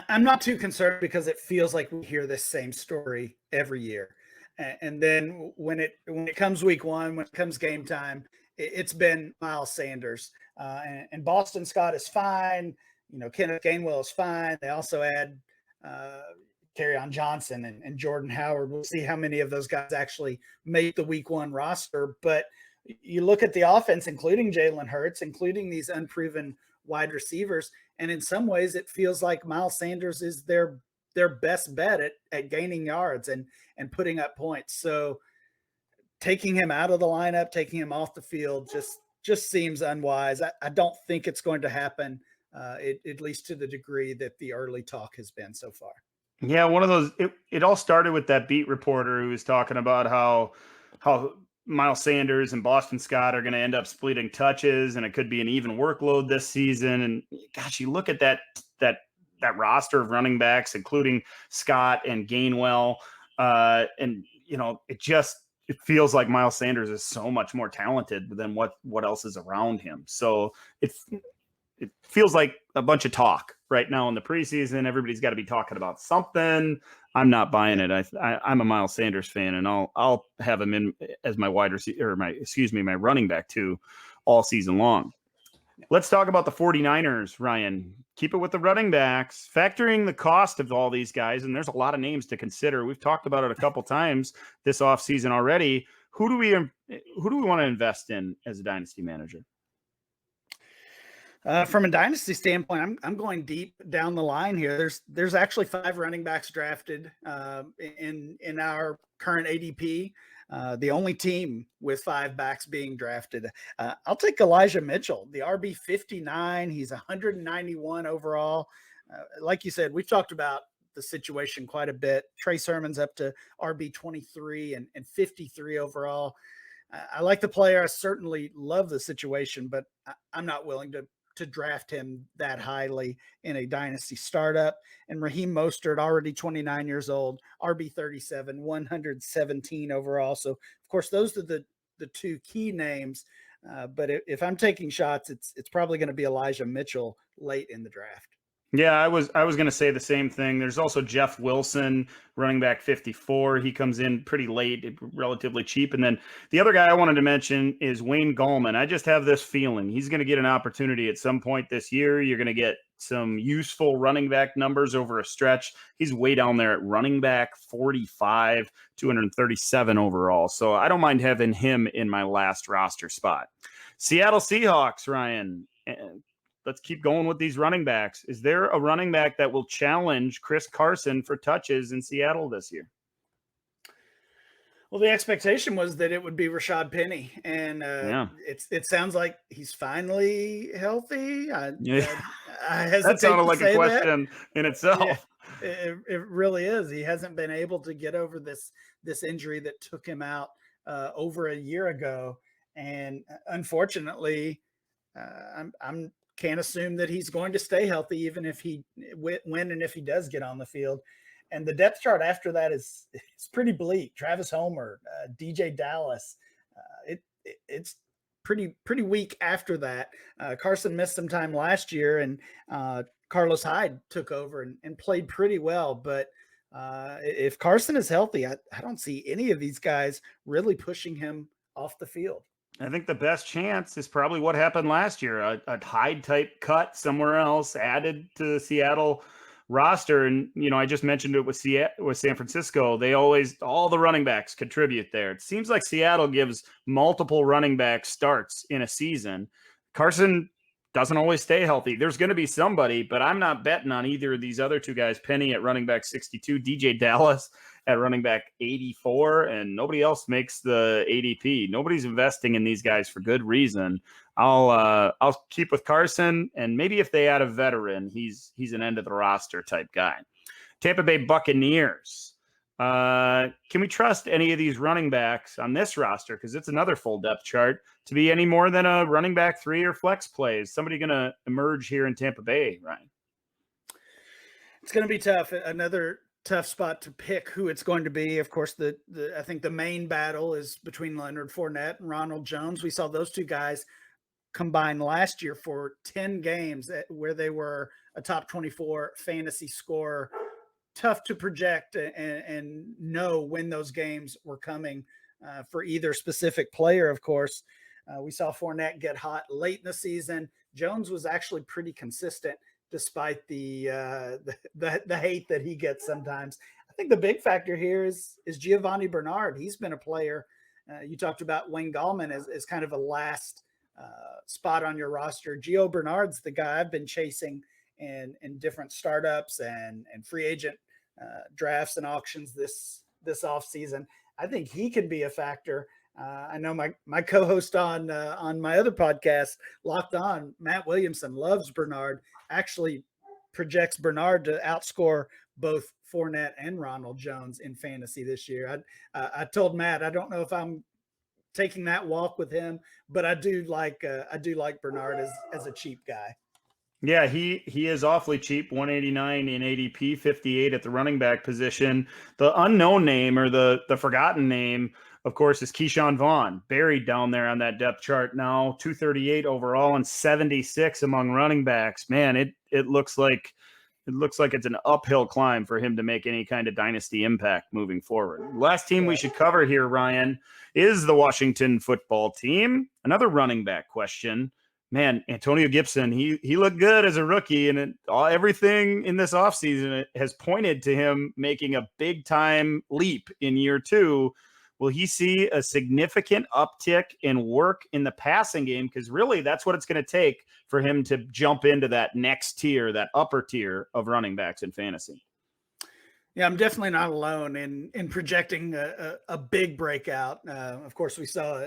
I'm not too concerned because it feels like we hear this same story every year. And then when it comes week one, when it comes game time, it's been Miles Sanders. And Boston Scott is fine. Kenneth Gainwell is fine. They also add Kerryon Johnson and Jordan Howard. We'll see how many of those guys actually make the week one roster. But you look at the offense, including Jalen Hurts, including these unproven wide receivers, and in some ways it feels like Miles Sanders is their best bet at gaining yards and putting up points. So taking him out of the lineup, taking him off the field just seems unwise. I don't think it's going to happen. At least to the degree that the early talk has been so far. Yeah, one of those. It all started with that beat reporter who was talking about how Miles Sanders and Boston Scott are going to end up splitting touches, and it could be an even workload this season. And gosh, you look at that roster of running backs, including Scott and Gainwell, and it feels like Miles Sanders is so much more talented than what else is around him. So it feels like a bunch of talk right now in the preseason. Everybody's got to be talking about something. I'm not buying it. I'm a Miles Sanders fan, and I'll have him in as my wide receiver, or my running back too, all season long. Let's talk about the 49ers, Ryan. Keep it with the running backs, factoring the cost of all these guys, and there's a lot of names to consider. We've talked about it a couple times this offseason already. Who do we want to invest in as a dynasty manager? From a dynasty standpoint, I'm going deep down the line here. There's actually 5 running backs drafted in our current ADP. The only team with 5 backs being drafted. I'll take Elijah Mitchell, the RB 59. He's 191 overall. Like you said, we've talked about the situation quite a bit. Trey Sermon's up to RB 23 and 53 overall. I like the player. I certainly love the situation, but I'm not willing to draft him that highly in a dynasty startup. And Raheem Mostert, already 29 years old, RB 37, 117 overall. So, of course, those are the 2 key names. But if I'm taking shots, it's probably going to be Elijah Mitchell late in the draft. Yeah, I was going to say the same thing. There's also Jeff Wilson, running back 54. He comes in pretty late, relatively cheap. And then the other guy I wanted to mention is Wayne Gallman. I just have this feeling he's going to get an opportunity at some point this year. You're going to get some useful running back numbers over a stretch. He's way down there at running back 45, 237 overall. So I don't mind having him in my last roster spot. Seattle Seahawks, Ryan. Let's keep going with these running backs. Is there a running back that will challenge Chris Carson for touches in Seattle this year? Well, the expectation was that it would be Rashad Penny, and it sounds like he's finally healthy. I hesitate that sounded like a question in itself. Yeah, it really is. He hasn't been able to get over this injury that took him out over a year ago, and unfortunately, I'm can't assume that he's going to stay healthy, even if when and if he does get on the field. And the depth chart after that is pretty bleak. Travis Homer, DJ Dallas, it's pretty weak after that. Carson missed some time last year, and Carlos Hyde took over and played pretty well. But if Carson is healthy, I don't see any of these guys really pushing him off the field. I think the best chance is probably what happened last year, a Hyde type cut somewhere else added to the Seattle roster. And, I just mentioned it with San Francisco. They all the running backs contribute there. It seems like Seattle gives multiple running back starts in a season. Carson doesn't always stay healthy. There's going to be somebody, but I'm not betting on either of these other two guys. Penny at running back 62, DJ Dallas at running back 84, and nobody else makes the ADP. Nobody's investing in these guys for good reason. I'll keep with Carson, and maybe if they add a veteran, he's an end of the roster type guy. Tampa Bay Buccaneers. Can we trust any of these running backs on this roster, because it's another full depth chart, to be any more than a running back 3 or flex play? Is somebody going to emerge here in Tampa Bay, Ryan? It's going to be tough. Another tough spot to pick who it's going to be. Of course, I think the main battle is between Leonard Fournette and Ronald Jones. We saw those two guys combined last year for 10 games where they were a top 24 fantasy scorer. Tough to project and know when those games were coming for either specific player, of course. We saw Fournette get hot late in the season. Jones was actually pretty consistent despite the hate that he gets sometimes. I think the big factor here is Giovanni Bernard. He's been a player. You talked about Wayne Gallman as kind of a last spot on your roster. Gio Bernard's the guy I've been chasing in different startups and free agent drafts and auctions this offseason. I think he can be a factor. I know my co-host on my other podcast, Locked On, Matt Williamson, loves Bernard, actually projects Bernard to outscore both Fournette and Ronald Jones in fantasy this year. I told Matt, I don't know if I'm taking that walk with him, but I do like Bernard as a cheap guy. Yeah, he is awfully cheap, 189 in ADP, 58 at the running back position. The unknown name, or the forgotten name, of course, is Keyshawn Vaughn, buried down there on that depth chart now, 238 overall and 76 among running backs. Man, it looks like it's an uphill climb for him to make any kind of dynasty impact moving forward. Last team we should cover here, Ryan, is the Washington football team. Another running back question. Man, Antonio Gibson, he looked good as a rookie, and everything in this offseason has pointed to him making a big-time leap in year 2. Will he see a significant uptick in work in the passing game? Because really, that's what it's going to take for him to jump into that next tier, that upper tier of running backs in fantasy. Yeah, I'm definitely not alone in projecting a big breakout. Of course, we saw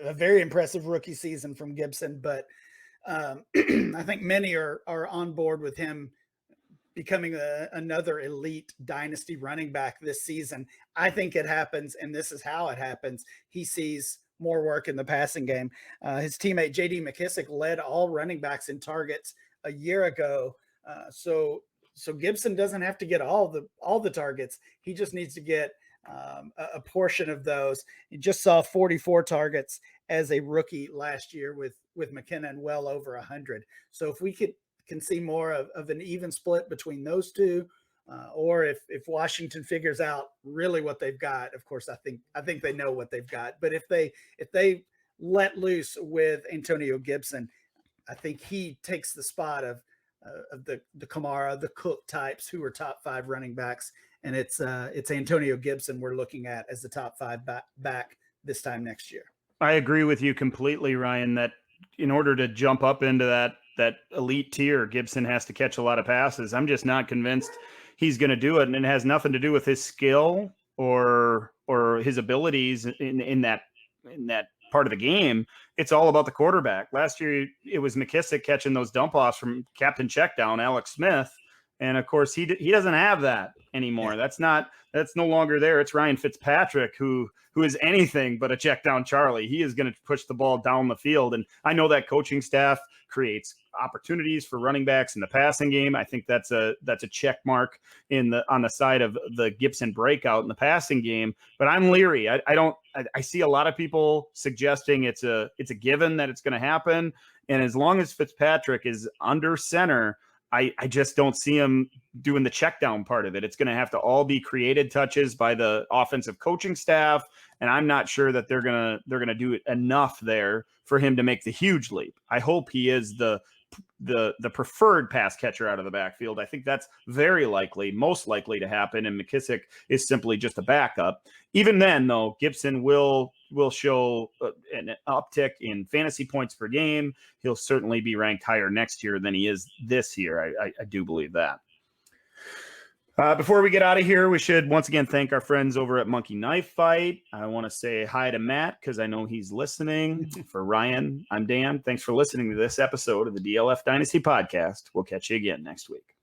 a very impressive rookie season from Gibson, but I think many are on board with him becoming another elite dynasty running back this season. I think it happens, and this is how it happens. He sees more work in the passing game. His teammate J.D. McKissick led all running backs in targets a year ago. So Gibson doesn't have to get all the targets. He just needs to get a portion of those. He just saw 44 targets as a rookie last year with McKinnon, well over 100. So if we can see more of an even split between those two, or if Washington figures out really what they've got, of course, I think they know what they've got. But if they let loose with Antonio Gibson, I think he takes the spot of the Kamara, the Cook types who are top 5 running backs. And it's Antonio Gibson we're looking at as the top 5 back this time next year. I agree with you completely, Ryan, that in order to jump up into that elite tier, Gibson has to catch a lot of passes. I'm just not convinced he's going to do it. And it has nothing to do with his skill or his abilities in that part of the game. It's all about the quarterback. Last year, it was McKissick catching those dump offs from Captain Checkdown, Alex Smith. And of course, he doesn't have that anymore. Yeah. That's no longer there. It's Ryan Fitzpatrick who is anything but a check down Charlie. He is going to push the ball down the field. And I know that coaching staff creates opportunities for running backs in the passing game. I think that's a check mark on the side of the Gibson breakout in the passing game. But I'm leery. I see a lot of people suggesting it's a given that it's going to happen. And as long as Fitzpatrick is under center, I just don't see him doing the check down part of it. It's going to have to all be created touches by the offensive coaching staff. And I'm not sure that they're going to do enough there for him to make the huge leap. I hope he is the preferred pass catcher out of the backfield. I think that's very likely, most likely to happen. And McKissick is simply just a backup. Even then, though, Gibson will show an uptick in fantasy points per game. He'll certainly be ranked higher next year than he is this year. I do believe that. Before we get out of here, we should once again thank our friends over at Monkey Knife Fight. I want to say hi to Matt because I know he's listening. For Ryan, I'm Dan. Thanks for listening to this episode of the DLF Dynasty podcast. We'll catch you again next week.